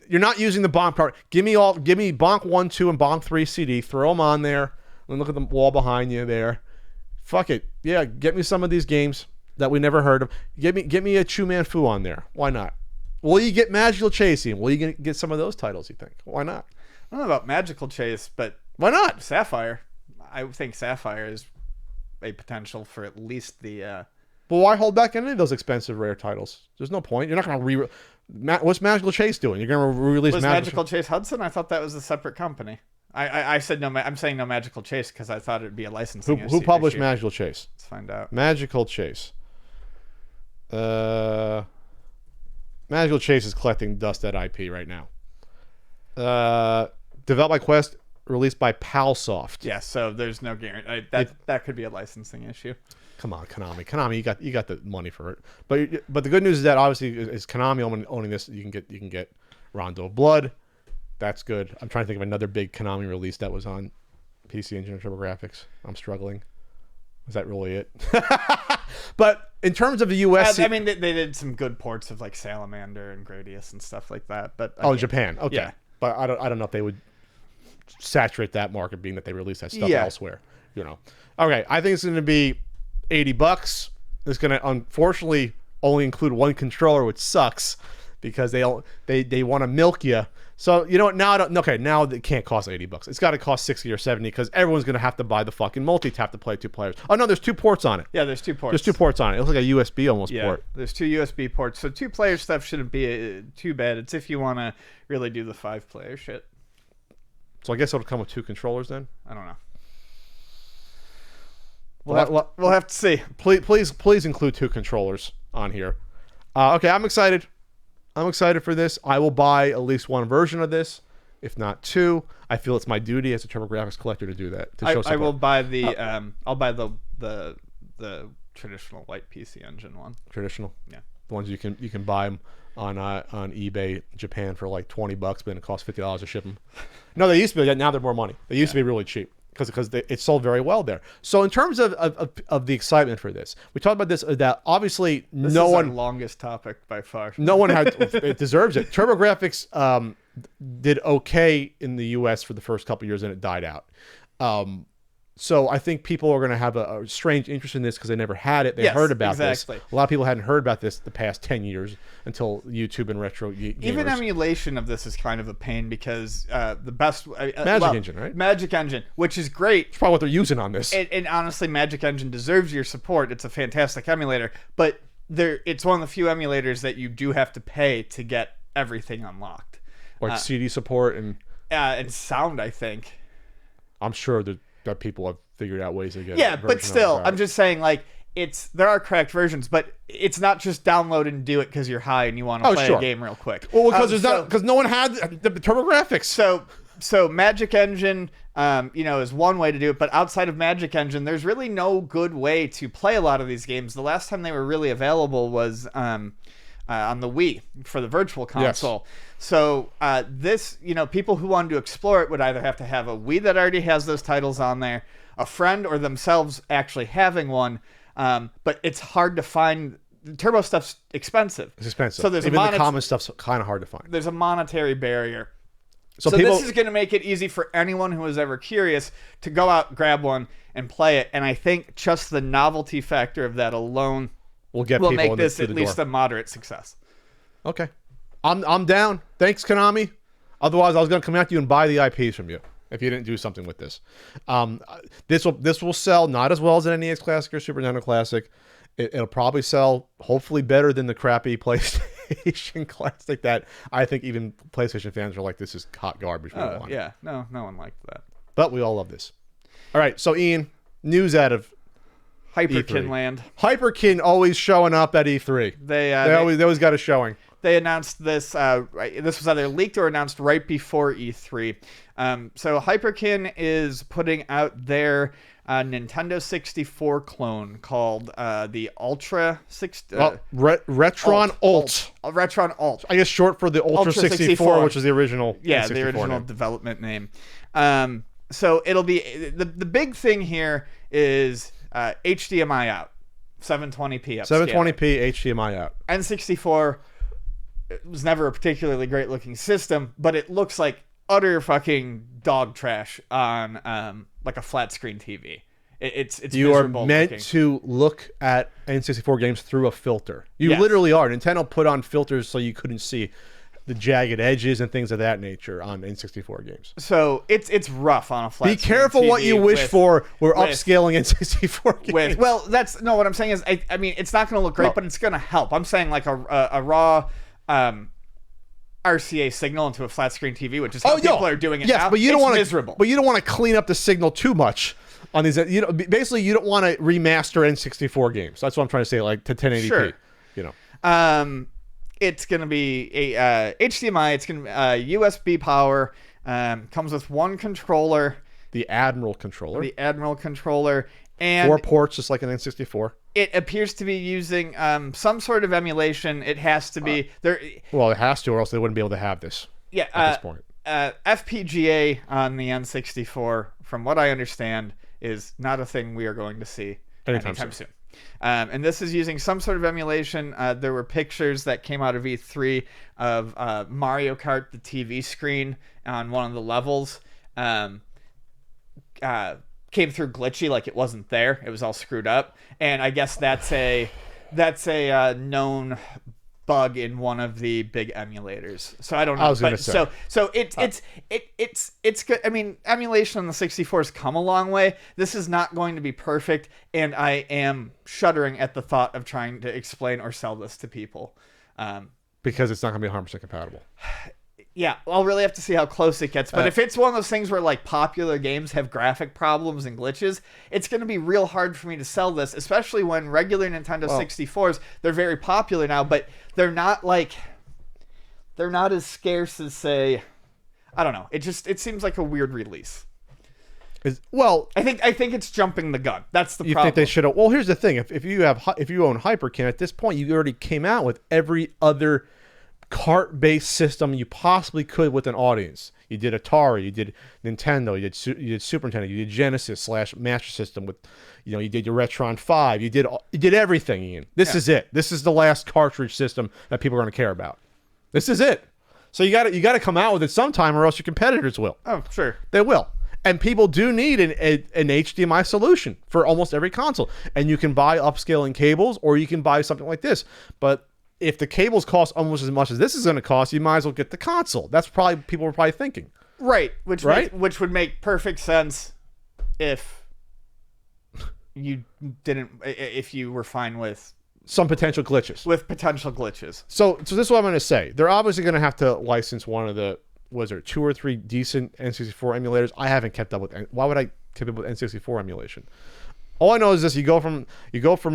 Speaker 1: You're not using the bonk part. Give me bonk 1, 2, and bonk 3 CD. Throw them on there. And look at the wall behind you there. Fuck it. Yeah, get me some of these games that we never heard of. Get me a Chu Man Fu on there. Why not? Will you get Magical Chasing? Will you get some of those titles, you think? Why not?
Speaker 2: I don't know about Magical Chase, but
Speaker 1: why not?
Speaker 2: Sapphire. I think Sapphire is a potential for at least the...
Speaker 1: But why hold back any of those expensive rare titles? There's no point. You're not going to what's Magical Chase doing? You're going to re-release
Speaker 2: Magical Chase Hudson? I thought that was a separate company. I said no. I'm saying no Magical Chase because I thought it'd be a licensing issue.
Speaker 1: Who published Magical Chase?
Speaker 2: Let's find out.
Speaker 1: Magical Chase. Magical Chase is collecting dust at IP right now. Developed by Quest, released by Palsoft.
Speaker 2: Yeah, so there's no guarantee. That could be a licensing issue.
Speaker 1: Come on, Konami. Konami, you got the money for it. But the good news is that obviously is Konami owning this. You can get Rondo of Blood. That's good. I'm trying to think of another big Konami release that was on PC Engine or TurboGrafx. I'm struggling. Is that really it? But in terms of the US,
Speaker 2: I mean, they did some good ports of like Salamander and Gradius and stuff like that. But
Speaker 1: Japan. Okay. Yeah. But I don't know if they would saturate that market, being that they release that stuff elsewhere. Okay. I think it's going to be $80. It's going to unfortunately only include 1 controller, which sucks because they want to milk you. So you know what? Now it can't cost $80. It's got to cost 60 or 70 because everyone's gonna have to buy the fucking multi-tap to play 2 players. Oh no, there's 2 ports on it.
Speaker 2: Yeah, there's 2 ports.
Speaker 1: There's 2 ports on it. It looks like a USB almost port.
Speaker 2: There's 2 USB ports. So 2-player stuff shouldn't be too bad. It's if you want to really do the 5-player shit.
Speaker 1: So I guess it'll come with 2 controllers then.
Speaker 2: I don't know. We'll have to see.
Speaker 1: Please include 2 controllers on here. Okay, I'm excited. I'm excited for this. I will buy at least 1 version of this, if not 2. I feel it's my duty as a TurboGrafx collector to do that. To show support.
Speaker 2: I will buy the I'll buy the traditional white PC Engine one.
Speaker 1: Traditional,
Speaker 2: yeah,
Speaker 1: the ones you can buy them on eBay Japan for like $20, but then it costs $50 to ship them. No, they used to be. Now they're more money. They used to be really cheap because it sold very well there. So in terms of the excitement for this, we talked about this. That obviously
Speaker 2: this is our longest topic by far.
Speaker 1: No one had. It deserves it. TurboGrafx did okay in the U.S. for the first couple of years, and it died out. So I think people are going to have a strange interest in this because they never had it. They heard about this. A lot of people hadn't heard about this the past 10 years until YouTube and retro gamers.
Speaker 2: Even emulation of this is kind of a pain because the best...
Speaker 1: Magic Engine, right?
Speaker 2: Magic Engine, which is great.
Speaker 1: It's probably what they're using on this.
Speaker 2: And honestly, Magic Engine deserves your support. It's a fantastic emulator. But it's one of the few emulators that you do have to pay to get everything unlocked.
Speaker 1: Like CD support
Speaker 2: and sound, I think.
Speaker 1: I'm sure that people have figured out ways to get.
Speaker 2: Yeah, but still, I'm just saying, like, there are cracked versions, but it's not just download and do it because you're high and you want to play a game real quick.
Speaker 1: Well, because no one had the TurboGrafx.
Speaker 2: So Magic Engine, is one way to do it, but outside of Magic Engine, there's really no good way to play a lot of these games. The last time they were really available was on the Wii for the Virtual Console. Yes. So this, people who wanted to explore it would either have to have a Wii that already has those titles on there, a friend, or themselves actually having one. but it's hard to find. The turbo stuff's expensive.
Speaker 1: It's expensive.
Speaker 2: So there's
Speaker 1: even the common stuff's kind of hard to find.
Speaker 2: There's a monetary barrier.
Speaker 1: So
Speaker 2: this is going to make it easy for anyone who is ever curious to go out, grab one, and play it. And I think just the novelty factor of that alone will make this at least a moderate success.
Speaker 1: Okay, I'm down. Thanks, Konami. Otherwise, I was going to come after you and buy the IPs from you if you didn't do something with this. This will sell not as well as an NES Classic or Super Nintendo Classic. It'll probably sell hopefully better than the crappy PlayStation Classic that I think even PlayStation fans are like, this is hot garbage.
Speaker 2: Yeah, no one liked that.
Speaker 1: But we all love this. All right, so Ian, news out of
Speaker 2: Hyperkin land.
Speaker 1: Hyperkin always showing up at E3. They always got a showing.
Speaker 2: They announced this. This was either leaked or announced right before E3. So Hyperkin is putting out their Nintendo 64 clone called the Ultra 60.
Speaker 1: Retron Alt.
Speaker 2: Retron Alt.
Speaker 1: I guess short for the Ultra 64, which was the original.
Speaker 2: Yeah, the original development name. So it'll be the big thing here is HDMI out, 720p upscale.
Speaker 1: 720p HDMI out.
Speaker 2: N64. It was never a particularly great looking system, but it looks like utter fucking dog trash on like a flat screen TV. It's
Speaker 1: you are meant
Speaker 2: looking.
Speaker 1: To look at N64 games through a filter. You
Speaker 2: Yes.
Speaker 1: literally are. Nintendo put on filters so you couldn't see the jagged edges and things of that nature on N64 games.
Speaker 2: So it's rough on a flat
Speaker 1: Be
Speaker 2: screen
Speaker 1: careful
Speaker 2: TV
Speaker 1: what you wish for. We're upscaling N64 games.
Speaker 2: What I'm saying is I mean it's not going to look great, but it's going to help. I'm saying like a raw RCA signal into a flat screen TV, which is how people are doing it now.
Speaker 1: But you don't want
Speaker 2: miserable.
Speaker 1: But you don't want to clean up the signal too much on these. Basically, you don't want to remaster N64 games. That's what I'm trying to say, like to 1080p.
Speaker 2: Sure.
Speaker 1: You know.
Speaker 2: It's going to be a HDMI. It's going to be USB power. Comes with one controller.
Speaker 1: The Admiral controller.
Speaker 2: And
Speaker 1: 4 ports, just like an N64.
Speaker 2: It appears to be using some sort of emulation. It has to be there.
Speaker 1: Well, it has to, or else they wouldn't be able to have this.
Speaker 2: Yeah,
Speaker 1: at this point.
Speaker 2: FPGA on the N64, from what I understand, is not a thing we are going to see anytime soon. And this is using some sort of emulation. There were pictures that came out of E3 of Mario Kart, the TV screen on one of the levels. Came through glitchy, like it wasn't there. It was all screwed up, and I guess that's a known bug in one of the big emulators. So I don't know.
Speaker 1: I was going to say.
Speaker 2: So it's good. I mean, emulation on the 64 has come a long way. This is not going to be perfect, and I am shuddering at the thought of trying to explain or sell this to people.
Speaker 1: Because it's not going to be 100% compatible.
Speaker 2: Yeah, I'll really have to see how close it gets. But if it's one of those things where like popular games have graphic problems and glitches, it's going to be real hard for me to sell this, especially when regular Nintendo 64s, they're very popular now, but they're not as scarce as, say, I don't know. It seems like a weird release. I think it's jumping the gun. That's the problem.
Speaker 1: You think they should have? Well, here's the thing: if you own Hyperkin at this point, you already came out with every other cart-based system you possibly could with an audience. You did Atari, you did Nintendo, you did Super Nintendo, you did Genesis / Master System with, you did your Retron 5, you did everything, Ian. This is it. This is the last cartridge system that people are going to care about. This is it. So you got to come out with it sometime, or else your competitors will.
Speaker 2: Oh, sure,
Speaker 1: they will. And people do need an HDMI solution for almost every console. And you can buy upscaling cables, or you can buy something like this. But if the cables cost almost as much as this is going to cost, you might as well get the console. That's probably people were probably thinking.
Speaker 2: Right, which would make perfect sense if you were fine with
Speaker 1: some potential glitches.
Speaker 2: So
Speaker 1: this is what I'm going to say. They're obviously going to have to license one of the 2 or 3 decent N64 emulators. I haven't kept up with. Why would I keep up with N64 emulation? All I know is this: you go from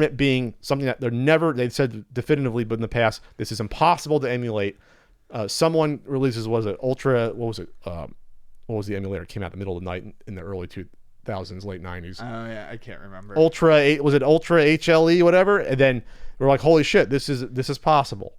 Speaker 1: it being something that they've said definitively, but in the past, this is impossible to emulate. Someone releases what was the emulator? It came out in the middle of the night in the early 2000s, late 90s.
Speaker 2: Oh yeah, I can't remember.
Speaker 1: Ultra HLE, whatever? And then we're like, holy shit, this is possible.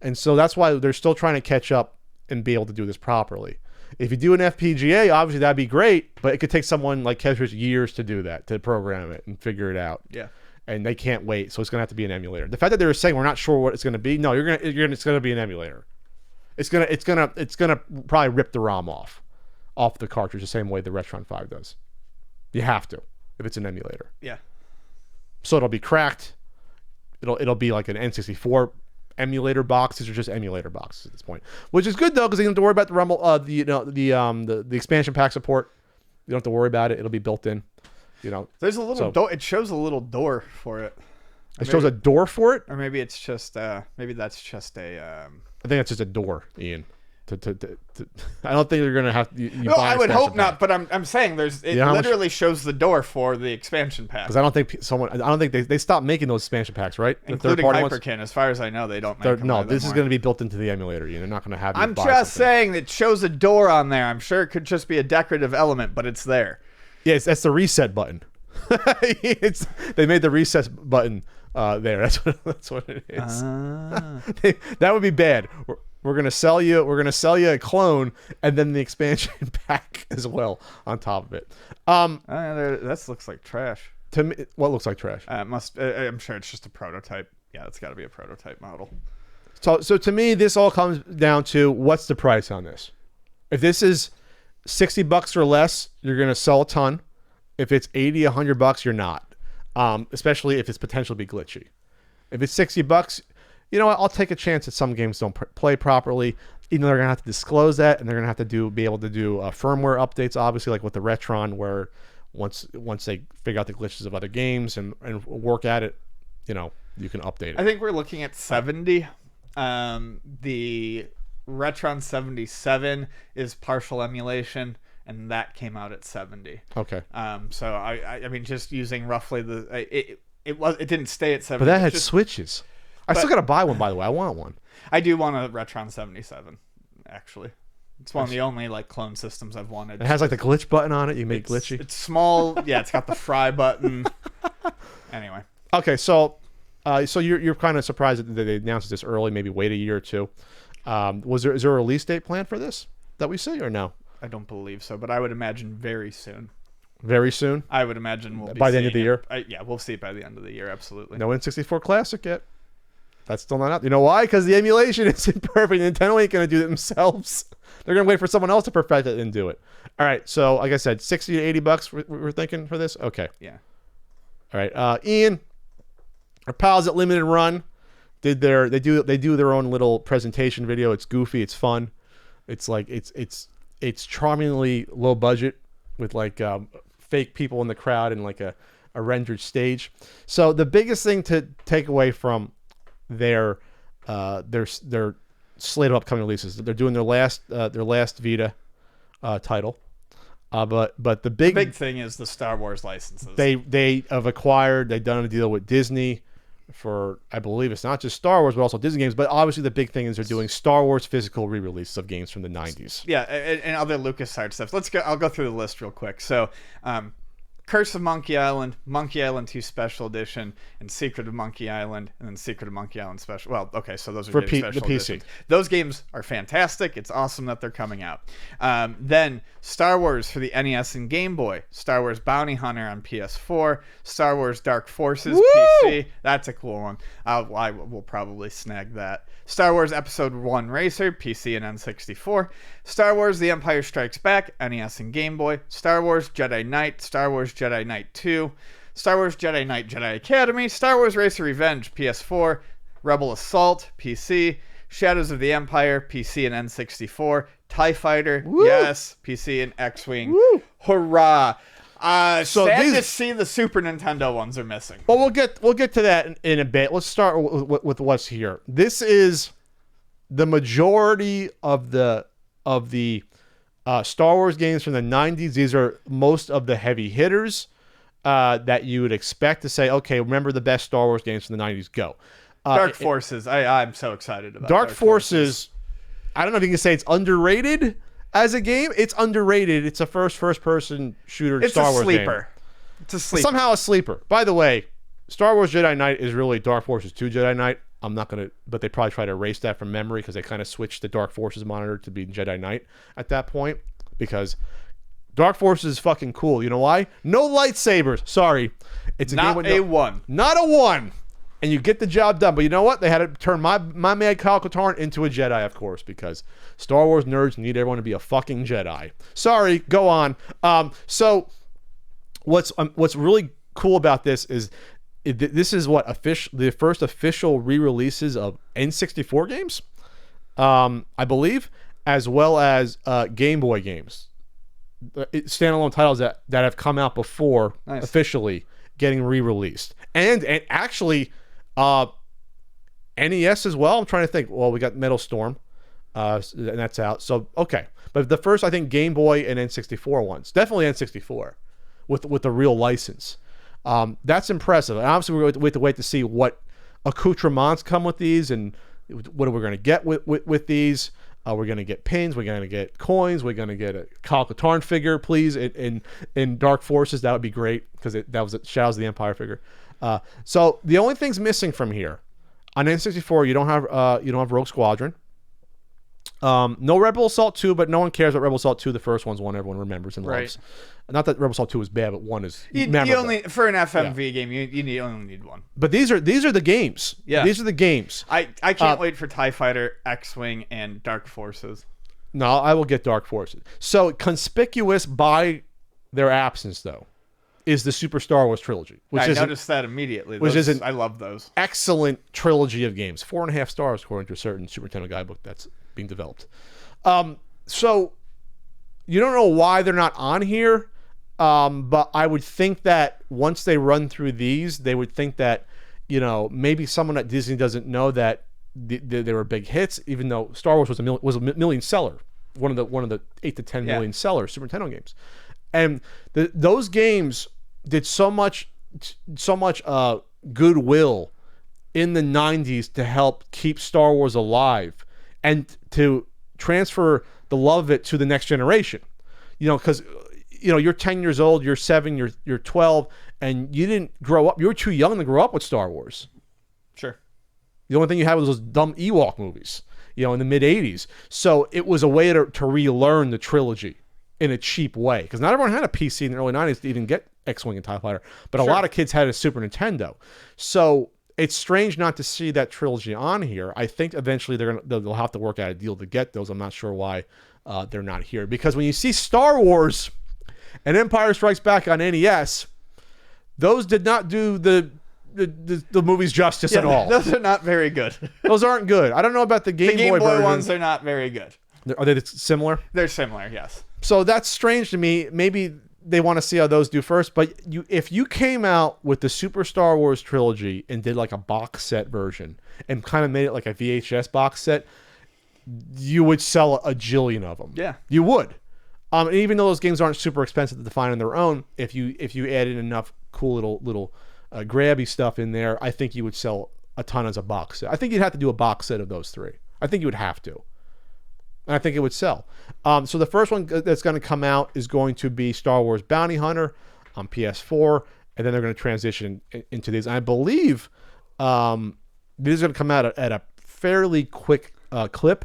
Speaker 1: And so that's why they're still trying to catch up and be able to do this properly. If you do an FPGA, obviously that'd be great, but it could take someone like Kesher's years to do that, to program it and figure it out.
Speaker 2: Yeah.
Speaker 1: and they can't wait. So it's gonna have to be an emulator. The fact that they're saying we're not sure what it's gonna be, no, it's gonna be an emulator. It's gonna probably rip the ROM off the cartridge the same way the Retron 5 does. You have to if it's an emulator.
Speaker 2: Yeah.
Speaker 1: So it'll be cracked. It'll be like an N64 emulator box. These are just emulator boxes at this point, which is good though because you don't have to worry about the Rumble, the expansion pack support. You don't have to worry about it. It'll be built in.
Speaker 2: There's a little door. It shows a little door for it.
Speaker 1: It shows a door for it,
Speaker 2: or maybe it's just maybe that's just a.
Speaker 1: I think that's just a door, Ian. I don't think you're gonna have.
Speaker 2: No, I would hope not. But I'm saying it literally shows the door for the expansion pack.
Speaker 1: Because I don't think they stopped making those expansion packs, right?
Speaker 2: Including Hyperkin, as far as I know, they don't make them.
Speaker 1: No, this is going to be built into the emulator. They're not going to have.
Speaker 2: I'm just saying it shows a door on there. I'm sure it could just be a decorative element, but it's there.
Speaker 1: Yes, that's the reset button. They made the reset button there. That's what it is. That would be bad. We're gonna sell you a clone and then the expansion pack as well on top of it.
Speaker 2: That looks like trash.
Speaker 1: To me, what looks like trash?
Speaker 2: I'm sure it's just a prototype. Yeah, it's got to be a prototype model.
Speaker 1: So to me, this all comes down to what's the price on this. If this is $60 or less, you're gonna sell a ton. If it's $80, $100, you're not. Especially if it's potentially be glitchy. If it's $60, you know what? I'll take a chance that some games don't play properly. Even though they're gonna have to disclose that, and they're gonna have to be able to do firmware updates, obviously, like with the Retron, where once they figure out the glitches of other games and work at it, you can update it.
Speaker 2: I think we're looking at 70. The Retron 77 is partial emulation, and that came out at 70.
Speaker 1: Okay.
Speaker 2: So I mean, just using roughly it didn't stay at 70.
Speaker 1: But that had switches. I still gotta buy one, by the way. I want one.
Speaker 2: I do want a Retron 77, actually. It's one of the only clone systems I've wanted.
Speaker 1: It has the glitch button on it. You make glitchy.
Speaker 2: It's small. Yeah, it's got the fry button. Anyway.
Speaker 1: Okay, so you're kind of surprised that they announced this early. Maybe wait a year or two. Is there a release date planned for this that we see or no?
Speaker 2: I don't believe so, but I would imagine very soon.
Speaker 1: Very soon.
Speaker 2: I would imagine we'll be
Speaker 1: by the end of the year.
Speaker 2: Yeah, we'll see it by the end of the year. Absolutely.
Speaker 1: No N64 Classic yet. That's still not out. You know why? Because the emulation isn't perfect. Nintendo ain't going to do it themselves. They're going to wait for someone else to perfect it and do it. All right. So, like I said, $60 to $80 we're thinking for this? Okay.
Speaker 2: Yeah.
Speaker 1: All right. Ian, our pals at Limited Run they do their own little presentation video. It's goofy. It's fun. It's it's charmingly low budget with fake people in the crowd and a rendered stage. So the biggest thing to take away from their slate of upcoming releases, they're doing their last Vita title, but the big
Speaker 2: thing is the Star Wars licenses.
Speaker 1: They've done a deal with Disney for, I believe it's not just Star Wars but also Disney games, but obviously the big thing is they're doing Star Wars physical re-releases of games from the 90s.
Speaker 2: Yeah, and other LucasArts stuff. I'll go through the list real quick. So Curse of Monkey Island 2 Special Edition, and Secret of Monkey Island, and then Secret of Monkey Island Special. Well, okay, so those are
Speaker 1: for
Speaker 2: special
Speaker 1: the PC.
Speaker 2: Editions. Those games are fantastic. It's awesome that they're coming out. Then Star Wars for the NES and Game Boy, Star Wars Bounty Hunter on PS4, Star Wars Dark Forces PC. That's a cool one. I will probably snag that. Star Wars Episode 1 Racer, PC and N64. Star Wars The Empire Strikes Back, NES and Game Boy. Star Wars Jedi Knight, Star Wars Jedi Knight 2. Star Wars Jedi Knight Jedi Academy, Star Wars Racer Revenge, PS4. Rebel Assault, PC. Shadows of the Empire, PC and N64. TIE Fighter, yes, PC and X-Wing.
Speaker 1: Woo.
Speaker 2: Hurrah!
Speaker 1: So
Speaker 2: sad to see the Super Nintendo ones are missing.
Speaker 1: Well, we'll get to that in a bit. Let's start with what's here. This is the majority of the Star Wars games from the 90s. These are most of the heavy hitters that you would expect to say, okay, remember the best Star Wars games from the 90s. Go.
Speaker 2: Dark Forces. I'm so excited about
Speaker 1: Dark Forces. I don't know if you can say it's underrated. As a game, it's underrated. It's a first-person shooter Star Wars game.
Speaker 2: It's a sleeper.
Speaker 1: Somehow a sleeper. By the way, Star Wars Jedi Knight is really Dark Forces 2 Jedi Knight. I'm not going to... But they probably try to erase that from memory because they kind of switched the Dark Forces monitor to be Jedi Knight at that point. Because Dark Forces is fucking cool. You know why? No lightsabers. Sorry. It's a
Speaker 2: not
Speaker 1: game with
Speaker 2: a 1.
Speaker 1: Not a 1. And you get the job done. But you know what? They had to turn my man Kyle Katarn into a Jedi, of course, because Star Wars nerds need everyone to be a fucking Jedi. Sorry, go on. So what's really cool about this is this is the first official re-releases of N64 games, I believe, as well as Game Boy games. Standalone titles that have come out before officially getting re-released. And actually... NES as well. I'm trying to think. Well, we got Metal Storm, and that's out. So okay, but the first I think Game Boy and N64 ones, definitely N64, with a real license. That's impressive. And obviously we have to wait to see what accoutrements come with these and what are we going to get with these. We're going to get pins. We're going to get coins. We're going to get a Kyle Katarn figure, please, in Dark Forces. That would be great because that was a Shadows of the Empire figure. So the only things missing from here on N64, you don't have Rogue Squadron. No Rebel Assault 2, but no one cares about Rebel Assault 2. The first one's one everyone remembers and loves. Not that Rebel Assault 2 is bad, but 1 is memorable.
Speaker 2: You only, for an FMV game, you only need 1.
Speaker 1: But these are the games.
Speaker 2: Yeah.
Speaker 1: These are the games.
Speaker 2: I can't wait for TIE Fighter, X-Wing, and Dark Forces.
Speaker 1: No, I will get Dark Forces. So conspicuous by their absence, though, is the Super Star Wars trilogy.
Speaker 2: I noticed that immediately. I love those.
Speaker 1: Excellent trilogy of games. 4.5 stars according to a certain Super Nintendo guidebook that's being developed. So you don't know why they're not on here, but I would think that once they run through these, they would think that, maybe someone at Disney doesn't know that they were big hits, even though Star Wars was a million seller, one of the 8 to 10 million seller Super Nintendo games. And those games did so much goodwill in the 90s to help keep Star Wars alive and to transfer the love of it to the next generation. Because you're 10 years old, you're 7, you're 12, and you didn't grow up. You were too young to grow up with Star Wars.
Speaker 2: Sure. The
Speaker 1: only thing you had was those dumb Ewok movies, in the mid 80s. So it was a way to relearn the trilogy in a cheap way, because not everyone had a PC in the early 90s to even get X-Wing and TIE Fighter, but a lot of kids had a Super Nintendo. So it's strange not to see that trilogy on here. I think eventually they'll have to work out a deal to get those. I'm not sure why they're not here, because when you see Star Wars and Empire Strikes Back on NES, those did not do the movies justice at all.
Speaker 2: Those are not very good.
Speaker 1: Those aren't good. I don't know about the Game Boy version.
Speaker 2: Ones are not very good.
Speaker 1: Are they similar?
Speaker 2: They're similar, yes.
Speaker 1: So that's strange to me. Maybe they want to see how those do first. But if you came out with the Super Star Wars trilogy and did like a box set version and kind of made it like a VHS box set, you would sell a jillion of them.
Speaker 2: Yeah,
Speaker 1: you would. And even though those games aren't super expensive to find on their own, if you added enough cool little grabby stuff in there, I think you would sell a ton as a box set. I think you'd have to do a box set of those 3. I think you would have to. And I think it would sell. So the first one that's going to come out is going to be Star Wars Bounty Hunter on PS4, and then they're going to transition into these. And I believe these are going to come out at a fairly quick clip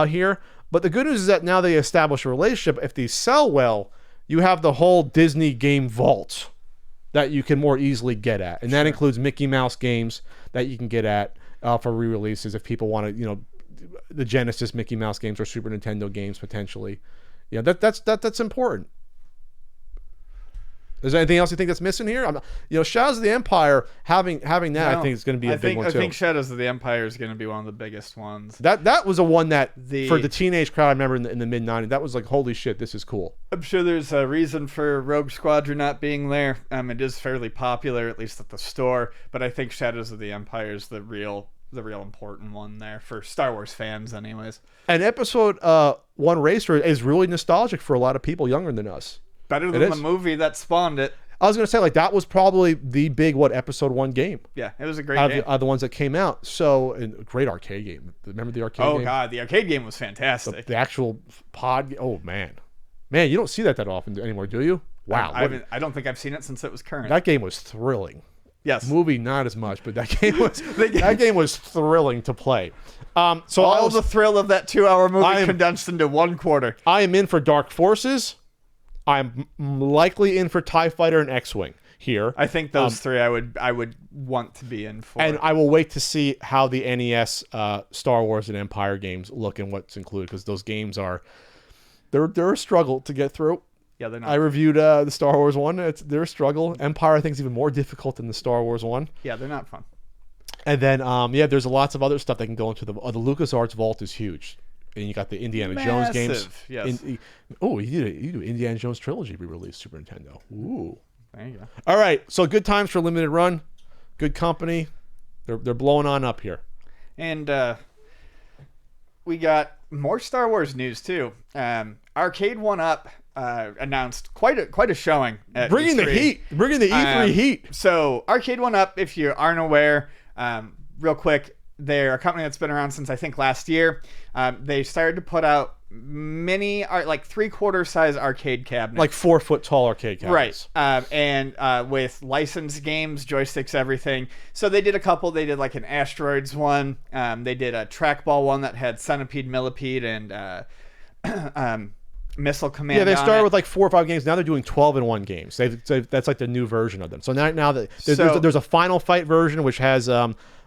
Speaker 1: here. But the good news is that now they establish a relationship. If these sell well, you have the whole Disney game vault that you can more easily get at. And that includes Mickey Mouse games that you can get at for re-releases if people want to, the Genesis Mickey Mouse games or Super Nintendo games potentially. Yeah, that's important. Is there anything else you think that's missing here? Shadows of the Empire having that, I think is going to be a big one too.
Speaker 2: I think Shadows of the Empire is going to be one of the biggest ones.
Speaker 1: That was a one that for the teenage crowd, I remember in the mid '90s, that was like, holy shit, this is cool.
Speaker 2: I'm sure there's a reason for Rogue Squadron not being there. It is fairly popular, at least at the store. But I think Shadows of the Empire is the real important one there for Star Wars fans, anyways.
Speaker 1: And Episode 1 Racer is really nostalgic for a lot of people younger than us.
Speaker 2: Better than the movie that spawned it.
Speaker 1: I was going to say, that was probably the big, Episode 1 game.
Speaker 2: Yeah, it was a great game.
Speaker 1: Out of the ones that came out. So, a great arcade game. Remember the arcade game?
Speaker 2: Oh, God, the arcade game was fantastic.
Speaker 1: The actual pod. Oh, man. Man, you don't see that often anymore, do you? Wow.
Speaker 2: I don't think I've seen it since it was current.
Speaker 1: That game was thrilling.
Speaker 2: Yes.
Speaker 1: Movie, not as much, but that game was thrilling to play. So
Speaker 2: all the thrill of that 2-hour movie condensed into 1 quarter.
Speaker 1: I am in for Dark Forces. I'm likely in for TIE Fighter and X-Wing. here.
Speaker 2: I think those three I would want to be in for.
Speaker 1: And I will wait to see how the NES Star Wars and Empire games look and what's included, because those games are they're a struggle to get through.
Speaker 2: Yeah, they're not.
Speaker 1: I reviewed the Star Wars one. They're a struggle. Empire, I think, is even more difficult than the Star Wars one.
Speaker 2: Yeah, they're not fun.
Speaker 1: And then, there's lots of other stuff that can go into the LucasArts vault is huge. And you got the Indiana Jones games.
Speaker 2: Yes.
Speaker 1: You do Indiana Jones trilogy re-release Super Nintendo. Ooh.
Speaker 2: There you go.
Speaker 1: All right, so good times for limited run, good company. They're blowing on up here.
Speaker 2: And we got more Star Wars news too. Arcade 1UP announced quite a showing at
Speaker 1: bringing
Speaker 2: E3.
Speaker 1: the heat, bringing the E3 heat.
Speaker 2: So Arcade 1UP, if you aren't aware, real quick, they're a company that's been around since I think last year. They started to put out mini, like 3/4 size arcade cabinets,
Speaker 1: like 4 foot tall arcade cabinets,
Speaker 2: right? And with licensed games, joysticks, everything. So they did a couple. They did like an Asteroids one. They did a trackball one that had Centipede, Millipede, and Missile Command.
Speaker 1: Yeah, they started with like 4 or 5 games. Now they're doing 12-in-1 games. That's like the new version of them. So now that there's a Final Fight version which has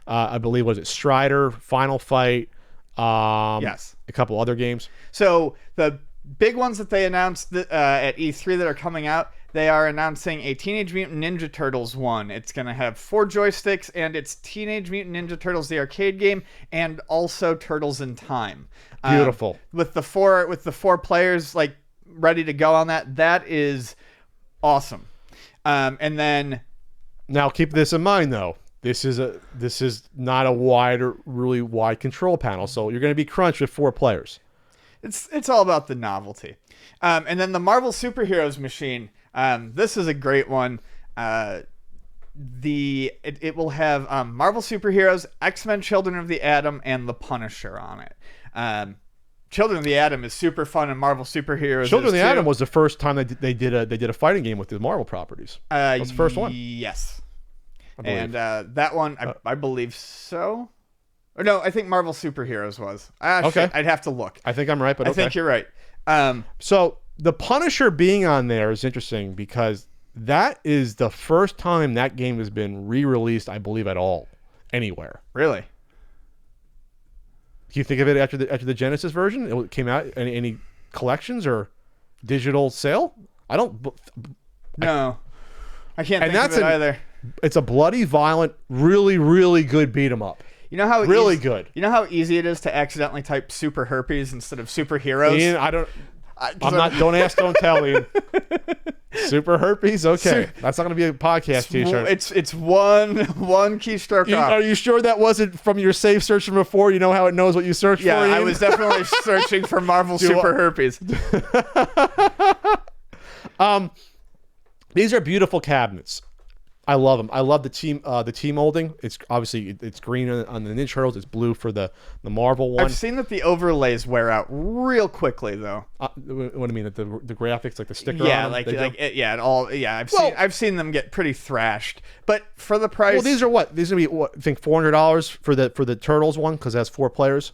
Speaker 1: I believe, was it Strider, Final Fight,
Speaker 2: yes,
Speaker 1: a couple other games.
Speaker 2: So the big ones that they announced at E3 that are coming out, they are announcing a Teenage Mutant Ninja Turtles one. It's going to have 4 joysticks, and it's Teenage Mutant Ninja Turtles, the arcade game, and also Turtles in Time.
Speaker 1: Beautiful.
Speaker 2: With the four players like ready to go on that. That is awesome. And then
Speaker 1: now keep this in mind though. This is not a really wide control panel, so you're going to be crunched with 4 players.
Speaker 2: It's all about the novelty. And then the Marvel Superheroes machine. This is a great one. It will have Marvel Superheroes, X-Men: Children of the Atom, and the Punisher on it. Children of the Atom is super fun, and Marvel Superheroes.
Speaker 1: Children of the
Speaker 2: too.
Speaker 1: Atom was the first time they did a fighting game with the Marvel properties. That was the first one.
Speaker 2: Yes. And that one, I believe so. Or no, I think Marvel Superheroes was.
Speaker 1: Okay.
Speaker 2: I'd have to look.
Speaker 1: I think I'm right, but
Speaker 2: I think you're right.
Speaker 1: So the Punisher being on there is interesting because that is the first time that game has been re-released, I believe, at all, anywhere.
Speaker 2: Really?
Speaker 1: Do you think of it after the Genesis version? It came out any collections or digital sale? I don't.
Speaker 2: No, I can't think of it either.
Speaker 1: It's a bloody, violent, really, really good beat 'em up.
Speaker 2: You know how
Speaker 1: really good.
Speaker 2: You know how easy it is to accidentally type super herpes instead of superheroes?
Speaker 1: Ian, I'm not. Don't ask, don't tell, Ian. Super herpes. Okay, that's not going to be a podcast T-shirt.
Speaker 2: It's one keystroke off.
Speaker 1: Are you sure that wasn't from your safe search from before? You know how it knows what you searched for?
Speaker 2: Yeah,
Speaker 1: Ian?
Speaker 2: I was definitely searching for Marvel Super Herpes.
Speaker 1: These are beautiful cabinets. I love them. I love the T molding. It's obviously it's green on the Ninja Turtles. It's blue for the Marvel one.
Speaker 2: I've seen that the overlays wear out real quickly though.
Speaker 1: What do you mean? That the graphics, like the sticker?
Speaker 2: Yeah,
Speaker 1: on them,
Speaker 2: I've seen them get pretty thrashed. But for the price,
Speaker 1: well, these are what? These are gonna be what? I think $400 for the Turtles one because it has 4 players,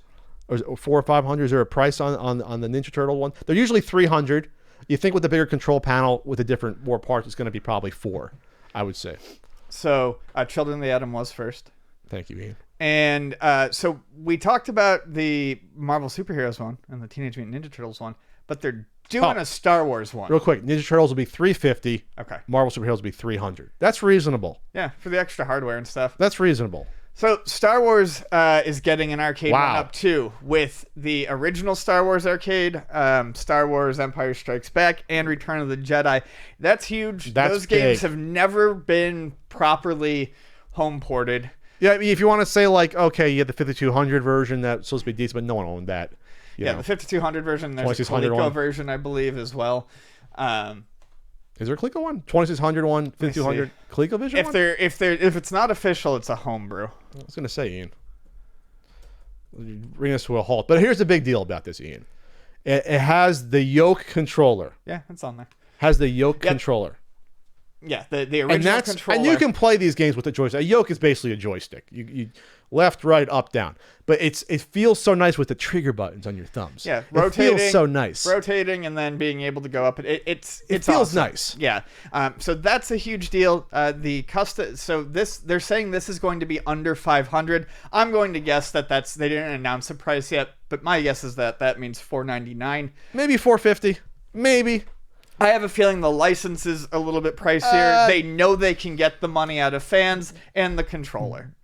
Speaker 1: or $400 or $500. Is there a price on the Ninja Turtle one? They're usually $300. You think with the bigger control panel with the different more parts, it's going to be probably $400. I would say.
Speaker 2: So, Children of the Atom was first.
Speaker 1: Thank you, Ian.
Speaker 2: And so we talked about the Marvel Superheroes one and the Teenage Mutant Ninja Turtles one, but they're doing a Star Wars one.
Speaker 1: Real quick, Ninja Turtles will be $350.
Speaker 2: Okay.
Speaker 1: Marvel Superheroes will be $300. That's reasonable.
Speaker 2: Yeah, for the extra hardware and stuff.
Speaker 1: That's reasonable.
Speaker 2: So Star Wars is getting an arcade one up too, with the original Star Wars arcade, Star Wars Empire Strikes Back, and Return of the Jedi. That's huge. Those games have never been properly home ported.
Speaker 1: Yeah, I mean, if you want to say like, okay, you had the 5200 version that's supposed to be decent, but no one owned that.
Speaker 2: Yeah, the 5200 version. There's a Coleco version, I believe, as well.
Speaker 1: Is there a Coleco one? 2600 one, 5200 ColecoVision one?
Speaker 2: If it's not official, it's a homebrew.
Speaker 1: I was gonna say, Ian, bring us to a halt. But here's the big deal about this, Ian. It has the yoke controller.
Speaker 2: Yeah, it's on there.
Speaker 1: Has the yoke controller.
Speaker 2: Yeah, the original controller.
Speaker 1: And you can play these games with the joystick. A yoke is basically a joystick. You left, right, up, down. But it feels so nice with the trigger buttons on your thumbs.
Speaker 2: Yeah,
Speaker 1: rotating. It feels so nice.
Speaker 2: Rotating and then being able to go up. It feels
Speaker 1: awesome. Nice.
Speaker 2: Yeah. So that's a huge deal. They're saying this is going to be under 500. I'm going to guess that they didn't announce a price yet, but my guess is that means $499.
Speaker 1: Maybe $450. Maybe.
Speaker 2: I have a feeling the license is a little pricier. They know they can get the money out of fans and the controller.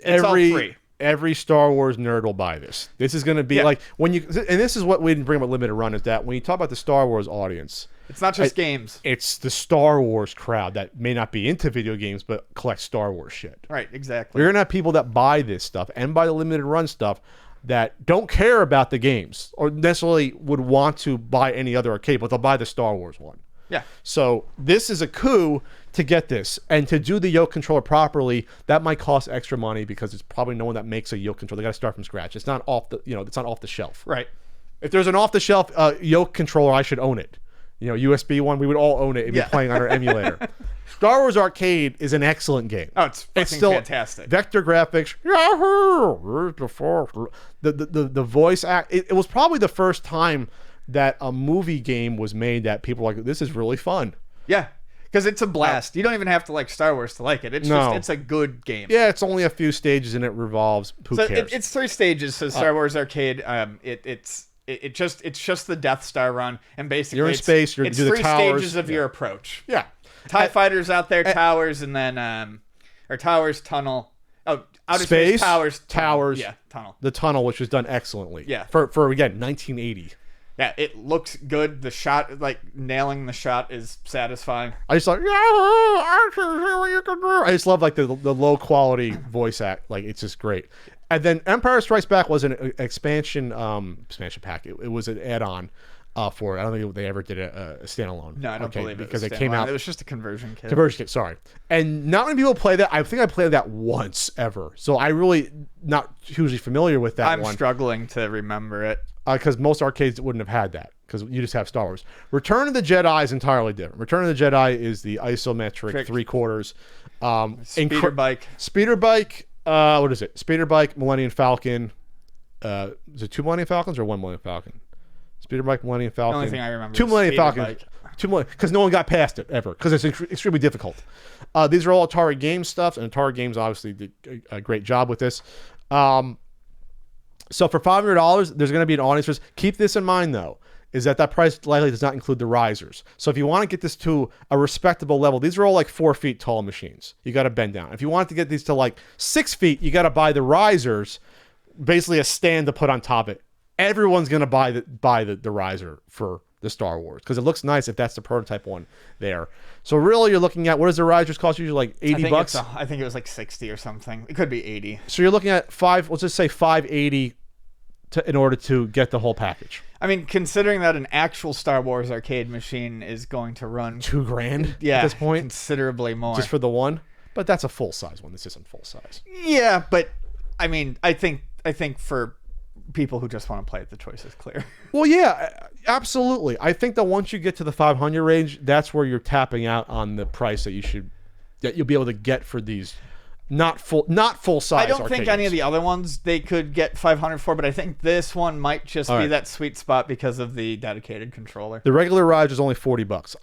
Speaker 2: It's all free.
Speaker 1: Every Star Wars nerd will buy this. This is going to be like when you, and this is what we didn't bring up limited run, is that when you talk about the Star Wars audience,
Speaker 2: it's not just games.
Speaker 1: It's the Star Wars crowd that may not be into video games but collect Star Wars shit.
Speaker 2: Right, exactly.
Speaker 1: You're going to have people that buy this stuff and buy the limited run stuff that don't care about the games or necessarily would want to buy any other arcade, but they'll buy the Star Wars one.
Speaker 2: Yeah.
Speaker 1: So this is a coup to get this, and to do the yoke controller properly, that might cost extra money because it's probably no one that makes a yoke controller. They got to start from scratch. It's not off the, it's not off the shelf.
Speaker 2: Right.
Speaker 1: If there's an off the shelf yoke controller, I should own it. USB one, we would all own it and be playing on our emulator. Star Wars Arcade is an excellent game.
Speaker 2: Oh, it's still fantastic.
Speaker 1: Vector graphics. The voice act. It was probably the first time that a movie game was made that people were like, this is really fun.
Speaker 2: Yeah, because it's a blast. You don't even have to like Star Wars to like it. It's a good game.
Speaker 1: Yeah, it's only a few stages and it revolves. Who cares?
Speaker 2: It's 3 stages. So Star Wars Arcade. It's just the Death Star run, and basically
Speaker 1: you're in space. You're
Speaker 2: it's
Speaker 1: do the
Speaker 2: 3
Speaker 1: towers.
Speaker 2: stages of your approach.
Speaker 1: Yeah.
Speaker 2: TIE fighters out there, towers, and then or towers, tunnel. Oh, outer space, towers. Yeah, tunnel.
Speaker 1: The tunnel, which was done excellently.
Speaker 2: Yeah.
Speaker 1: For again 1980.
Speaker 2: Yeah, it looks good. The shot, like nailing the shot, is satisfying.
Speaker 1: I just like, I just love like the low quality voice act. Like it's just great. And then Empire Strikes Back was an expansion pack. It was an add-on for it. I don't think they ever did a standalone.
Speaker 2: No, I don't believe it.
Speaker 1: Because it came out.
Speaker 2: It was just a conversion kit.
Speaker 1: Sorry. And not many people play that. I think I played that once ever. So I really not hugely familiar with that one.
Speaker 2: I'm struggling to remember it.
Speaker 1: Because most arcades wouldn't have had that. Because you just have Star Wars. Return of the Jedi is entirely different. Return of the Jedi is the isometric 3/4.
Speaker 2: Speeder bike.
Speaker 1: Speeder bike. What is it? Speeder bike, Millennium Falcon. Is it 2 Millennium Falcons or 1 Millennium Falcon? Speeder bike, Millennium Falcon.
Speaker 2: The only thing I remember
Speaker 1: 2
Speaker 2: is
Speaker 1: Millennium
Speaker 2: Speeder
Speaker 1: Falcons.
Speaker 2: bike.
Speaker 1: 2 Millennium, because no one got past it ever. Because it's extremely difficult. These are all Atari Games stuff, and Atari Games obviously did a great job with this. So for $500, there's going to be an audience for this. Keep this in mind, though, is that price likely does not include the risers. So if you want to get this to a respectable level, these are all like 4 feet tall machines. You got to bend down. If you want to get these to like 6 feet, you got to buy the risers, basically a stand to put on top of it. Everyone's going to buy the riser for the Star Wars because it looks nice if that's the prototype one there. So really you're looking at, what does the risers cost? Usually like 80 bucks?
Speaker 2: I think it was like 60 or something. It could be 80.
Speaker 1: So you're looking at let's just say $580 in order to get the whole package.
Speaker 2: I mean, considering that an actual Star Wars arcade machine is going to run
Speaker 1: $2,000
Speaker 2: at
Speaker 1: this point,
Speaker 2: considerably more
Speaker 1: just for the one. But that's a full size one. This isn't full size.
Speaker 2: Yeah, but I mean, I think for people who just want to play it, the choice is clear.
Speaker 1: Well, yeah, absolutely. I think that once you get to the 500 range, that's where you're tapping out on the price that you'll be able to get for these. Not full size.
Speaker 2: I don't think any of the other ones they could get 500 for, but I think this one might just be that sweet spot because of the dedicated controller.
Speaker 1: The regular ride is only $40.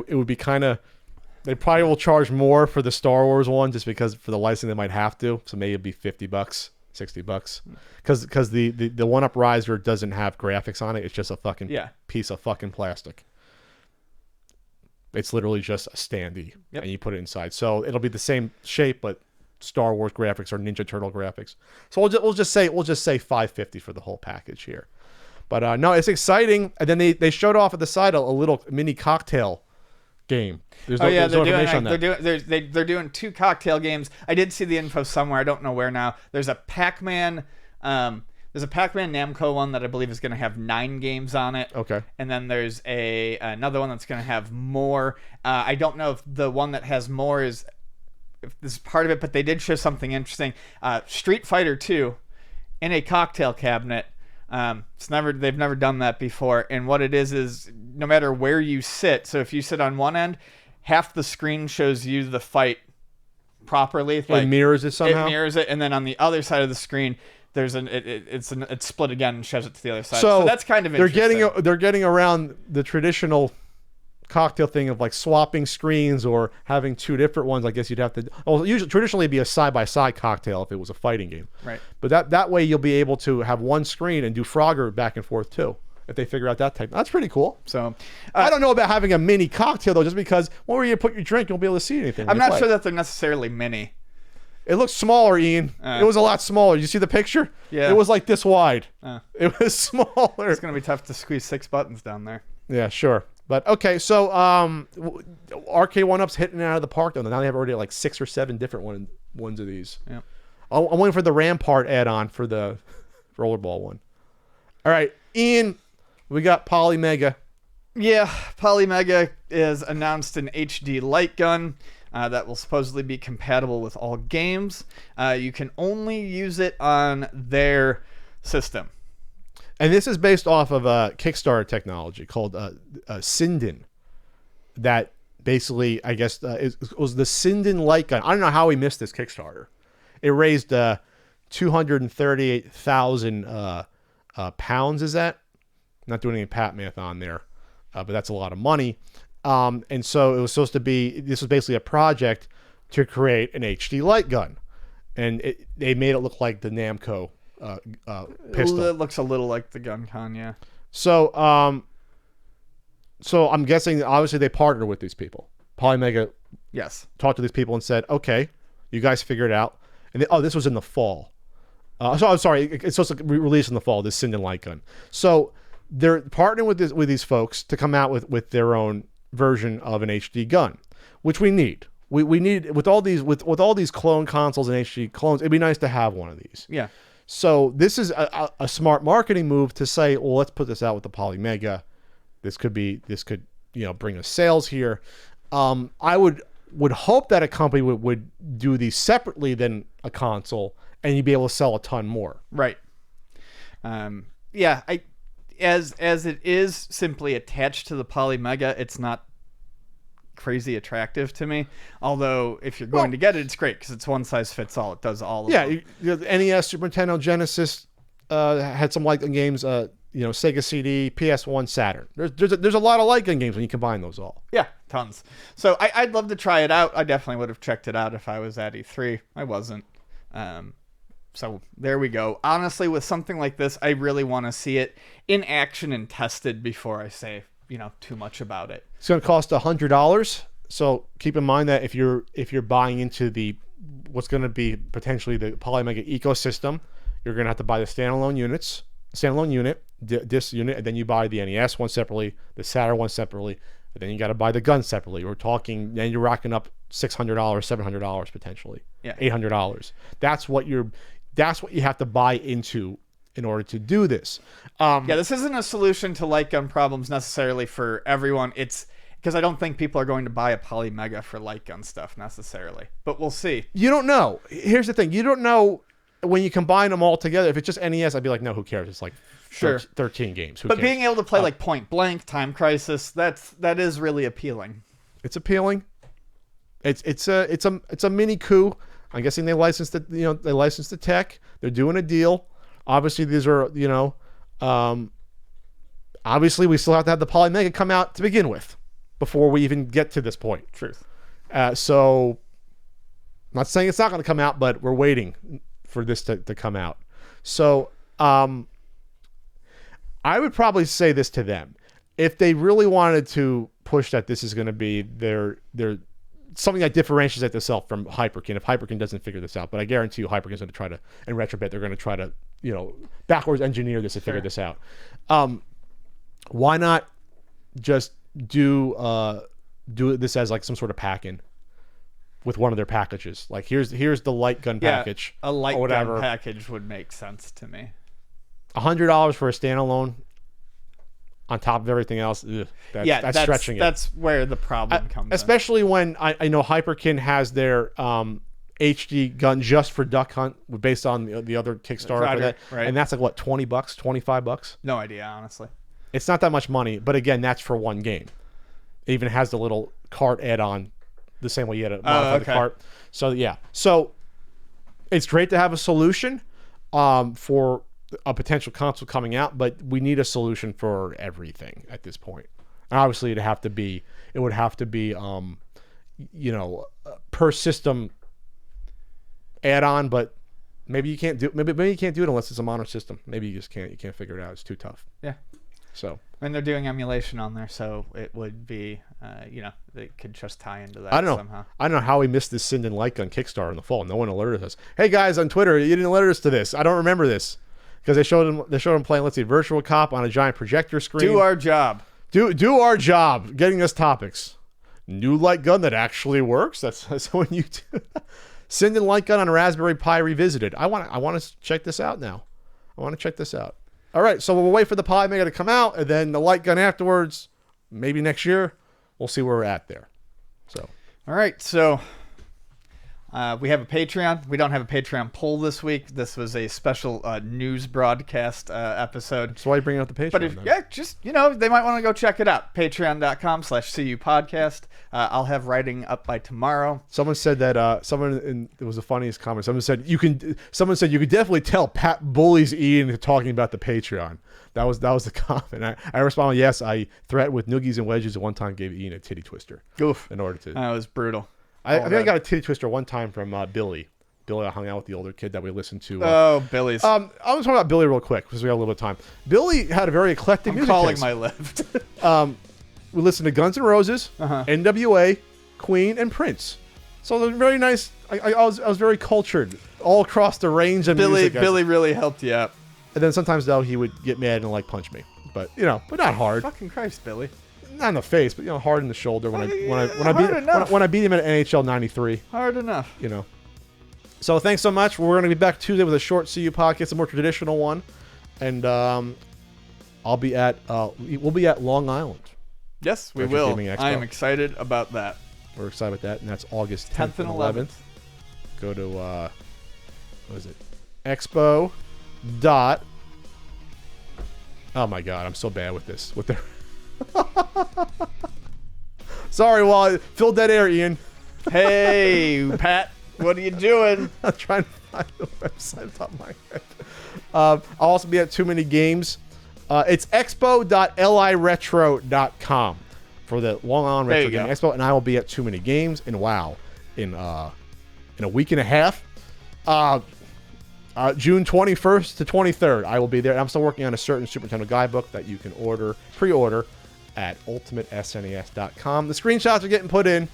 Speaker 1: It would be kind of. They probably will charge more for the Star Wars one just because for the license they might have to. So maybe it'd be $50, $60, because the one up riser doesn't have graphics on it. It's just a fucking piece of fucking plastic. It's literally just a standee, and you put it inside. So it'll be the same shape, but Star Wars graphics or Ninja Turtle graphics. So we'll just say $550 for the whole package here. But no, it's exciting. And then they showed off at the side a little mini cocktail game. There's no information on that.
Speaker 2: They're doing 2 cocktail games. I did see the info somewhere. I don't know where now. There's a Pac-Man. There's a Pac-Man Namco one that I believe is going to have 9 games on it.
Speaker 1: Okay.
Speaker 2: And then there's another one that's going to have more. I don't know if the one that has more is if this is part of it, but they did show something interesting. Street Fighter 2 in a cocktail cabinet. They've never done that before. And what it is no matter where you sit, so if you sit on one end, half the screen shows you the fight properly.
Speaker 1: Like, it mirrors it somehow.
Speaker 2: It mirrors it, and then on the other side of the screen, there's it's split again and shows it to the other side. So that's kind of interesting.
Speaker 1: They're getting around the traditional cocktail thing of like swapping screens or having two different ones. I guess you'd have to. Well, usually traditionally it'd be a side-by-side cocktail if it was a fighting game.
Speaker 2: Right.
Speaker 1: But that way you'll be able to have one screen and do Frogger back and forth too. If they figure out that type, that's pretty cool.
Speaker 2: So,
Speaker 1: I don't know about having a mini cocktail though, just because where you put your drink, you won't be able to see anything.
Speaker 2: I'm not sure that they're necessarily mini.
Speaker 1: It looks smaller, Ian. It was a lot smaller. You see the picture?
Speaker 2: Yeah.
Speaker 1: It was like this wide. It was smaller.
Speaker 2: It's gonna be tough to squeeze 6 buttons down there.
Speaker 1: Yeah, sure. But okay, so Arcade 1-Up's hitting it out of the park though. Now they have already like 6 or 7 different ones of these.
Speaker 2: Yeah.
Speaker 1: I'm waiting for the Rampart add-on for the rollerball one. All right, Ian, we got Polymega.
Speaker 2: Yeah, Polymega is announced an HD light gun that will supposedly be compatible with all games. You can only use it on their system.
Speaker 1: And this is based off of a Kickstarter technology called Sinden. That basically, I guess, was the Sinden light gun. I don't know how we missed this Kickstarter. It raised 238,000 pounds. Is that? I'm not doing any pat math on there, but that's a lot of money. And so it was supposed to be. This was basically a project to create an HD light gun, and they made it look like the Namco pistol.
Speaker 2: It looks a little like the gun con, yeah.
Speaker 1: So I'm guessing obviously they partnered with these people. Polymega,
Speaker 2: yes,
Speaker 1: talked to these people and said, "Okay, you guys figure it out." And this was in the fall. So I'm sorry, it's supposed to be released in the fall. This Sinden light gun. So they're partnering with these folks to come out with their own version of an HD gun, which we need. We need with all these clone consoles and HD clones. It'd be nice to have one of these.
Speaker 2: Yeah.
Speaker 1: So this is a smart marketing move to say, well, let's put this out with the Polymega. This could bring us sales here. I would hope that a company would do these separately than a console, and you'd be able to sell a ton more.
Speaker 2: Right. Yeah. As it is simply attached to the Polymega, it's not crazy attractive to me. Although if you're going to get it, it's great because it's one size fits all. It does all of them.
Speaker 1: Yeah, the NES, Super Nintendo, Genesis had some light gun games. Sega CD, PS1, Saturn. There's a lot of light gun games when you combine those all.
Speaker 2: Yeah, tons. So I'd love to try it out. I definitely would have checked it out if I was at E3. I wasn't. So there we go. Honestly, with something like this, I really want to see it in action and tested before I say, too much about it.
Speaker 1: It's going to cost $100. So keep in mind that if you're buying into what's going to be potentially the Polymega ecosystem, you're going to have to buy the standalone unit, disc unit, and then you buy the NES one separately, the Saturn one separately, and then you got to buy the gun separately. We're talking, then you're racking up $600, $700 potentially,
Speaker 2: yeah,
Speaker 1: $800. That's what you have to buy into in order to do this.
Speaker 2: This isn't a solution to light gun problems necessarily for everyone. It's because I don't think people are going to buy a Polymega for light gun stuff necessarily, but we'll see.
Speaker 1: You don't know. Here's the thing. You don't know when you combine them all together. If it's just NES, I'd be like, no, who cares? It's like 13 games. Who cares?
Speaker 2: Being able to play like Point Blank, Time Crisis, that is really appealing.
Speaker 1: It's appealing. It's a mini coup. I'm guessing they licensed it. They licensed the tech. They're doing a deal. Obviously, these are obviously we still have to have the Polymega come out to begin with before we even get to this point.
Speaker 2: Truth.
Speaker 1: So, I'm not saying it's not going to come out, but we're waiting for this to come out. So, I would probably say this to them. If they really wanted to push that this is going to be their something that differentiates itself from Hyperkin, if Hyperkin doesn't figure this out, but I guarantee you Hyperkin's going to try to, in Retrobit, they're going to try to, backwards engineer this and figure this out. Why not just do this as like some sort of pack-in with one of their packages? Like here's the light gun package.
Speaker 2: A light gun package would make sense to me.
Speaker 1: $100 for a standalone on top of everything else. That's stretching it.
Speaker 2: That's where the problem comes
Speaker 1: especially when I know Hyperkin has their HD gun just for Duck Hunt based on the other Kickstarter for that.
Speaker 2: Right.
Speaker 1: And that's like what, $20, $25?
Speaker 2: No idea, honestly.
Speaker 1: It's not that much money, but again, that's for one game. It even has the little cart add-on the same way you had to modify the cart. So yeah, so it's great to have a solution for a potential console coming out, but we need a solution for everything at this point. And obviously, it would have to be per system add-on, but maybe you can't do maybe you can't do it unless it's a modern system. Maybe you just can't figure it out. It's too tough.
Speaker 2: Yeah.
Speaker 1: So.
Speaker 2: And they're doing emulation on there, so it would be, they could just tie into that somehow.
Speaker 1: I don't know how we missed this Sinden Light Gun Kickstarter in the fall. No one alerted us. Hey guys on Twitter, you didn't alert us to this. I don't remember this because they showed him playing, let's see, Virtual Cop on a giant projector screen.
Speaker 2: Do our job.
Speaker 1: Do our job, getting us topics. New light gun that actually works. That's when you do. Sinden Light Gun on a Raspberry Pi revisited. I want to check this out now. I want to check this out. All right, so we'll wait for the Pi Mega to come out, and then the light gun afterwards, maybe next year. We'll see where we're at there. So,
Speaker 2: all right, so we have a Patreon. We don't have a Patreon poll this week. This was a special news broadcast episode.
Speaker 1: So why are you bringing up the Patreon?
Speaker 2: But just, they might want to go check it out. Patreon.com/CUpodcast. I'll have writing up by tomorrow.
Speaker 1: Someone said that, it was the funniest comment. Someone said you could definitely tell Pat bullies Ian talking about the Patreon. That was the comment. I responded, yes, I threatened with noogies and wedges at one time, gave Ian a titty twister.
Speaker 2: Oof.
Speaker 1: In order to.
Speaker 2: That was brutal.
Speaker 1: I think I got a titty twister one time from Billy. Billy, I hung out with the older kid that we listened to.
Speaker 2: Billy's.
Speaker 1: I was talking about Billy real quick because we got a little bit of time. Billy had a very eclectic music
Speaker 2: calling
Speaker 1: taste.
Speaker 2: my lift.
Speaker 1: We listened to Guns N' Roses, NWA, Queen, and Prince. So they're very nice. I was very cultured all across the range of music.
Speaker 2: Billy really helped you out.
Speaker 1: And then sometimes though he would get mad and punch me, but but not hard.
Speaker 2: Fucking Christ, Billy.
Speaker 1: Not in the face, but hard in the shoulder when I beat him at NHL '93.
Speaker 2: Hard enough.
Speaker 1: So thanks so much. We're going to be back Tuesday with a short CU podcast, a more traditional one, and we'll be at Long Island.
Speaker 2: Yes, we will. I am excited about that.
Speaker 1: We're excited about that, and that's August 10th and 11th. Go to what is it? Expo. Oh my God, I'm so bad with this. With the sorry, fill dead air, Ian.
Speaker 2: Hey, Pat, what are you doing?
Speaker 1: I'm trying to find the website on top of my head. I'll also be at Too Many Games. It's expo.liretro.com for the Long Island Retro Gaming Expo, and I will be at Too Many Games in a week and a half. June 21st to 23rd, I will be there. I'm still working on a certain Super Nintendo guidebook that you can pre-order at ultimatesnes.com. The screenshots are getting put in.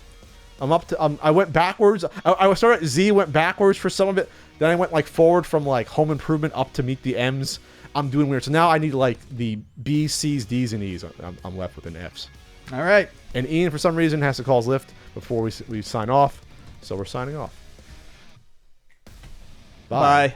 Speaker 1: I'm up to. I went backwards. I started at Z, went backwards for some of it. Then I went forward from Home Improvement up to Meet the M's. I'm doing weird. So now I need the B's, C's, D's, and E's. I'm left with an F's.
Speaker 2: All right.
Speaker 1: And Ian, for some reason, has to call his lift before we sign off. So we're signing off. Bye.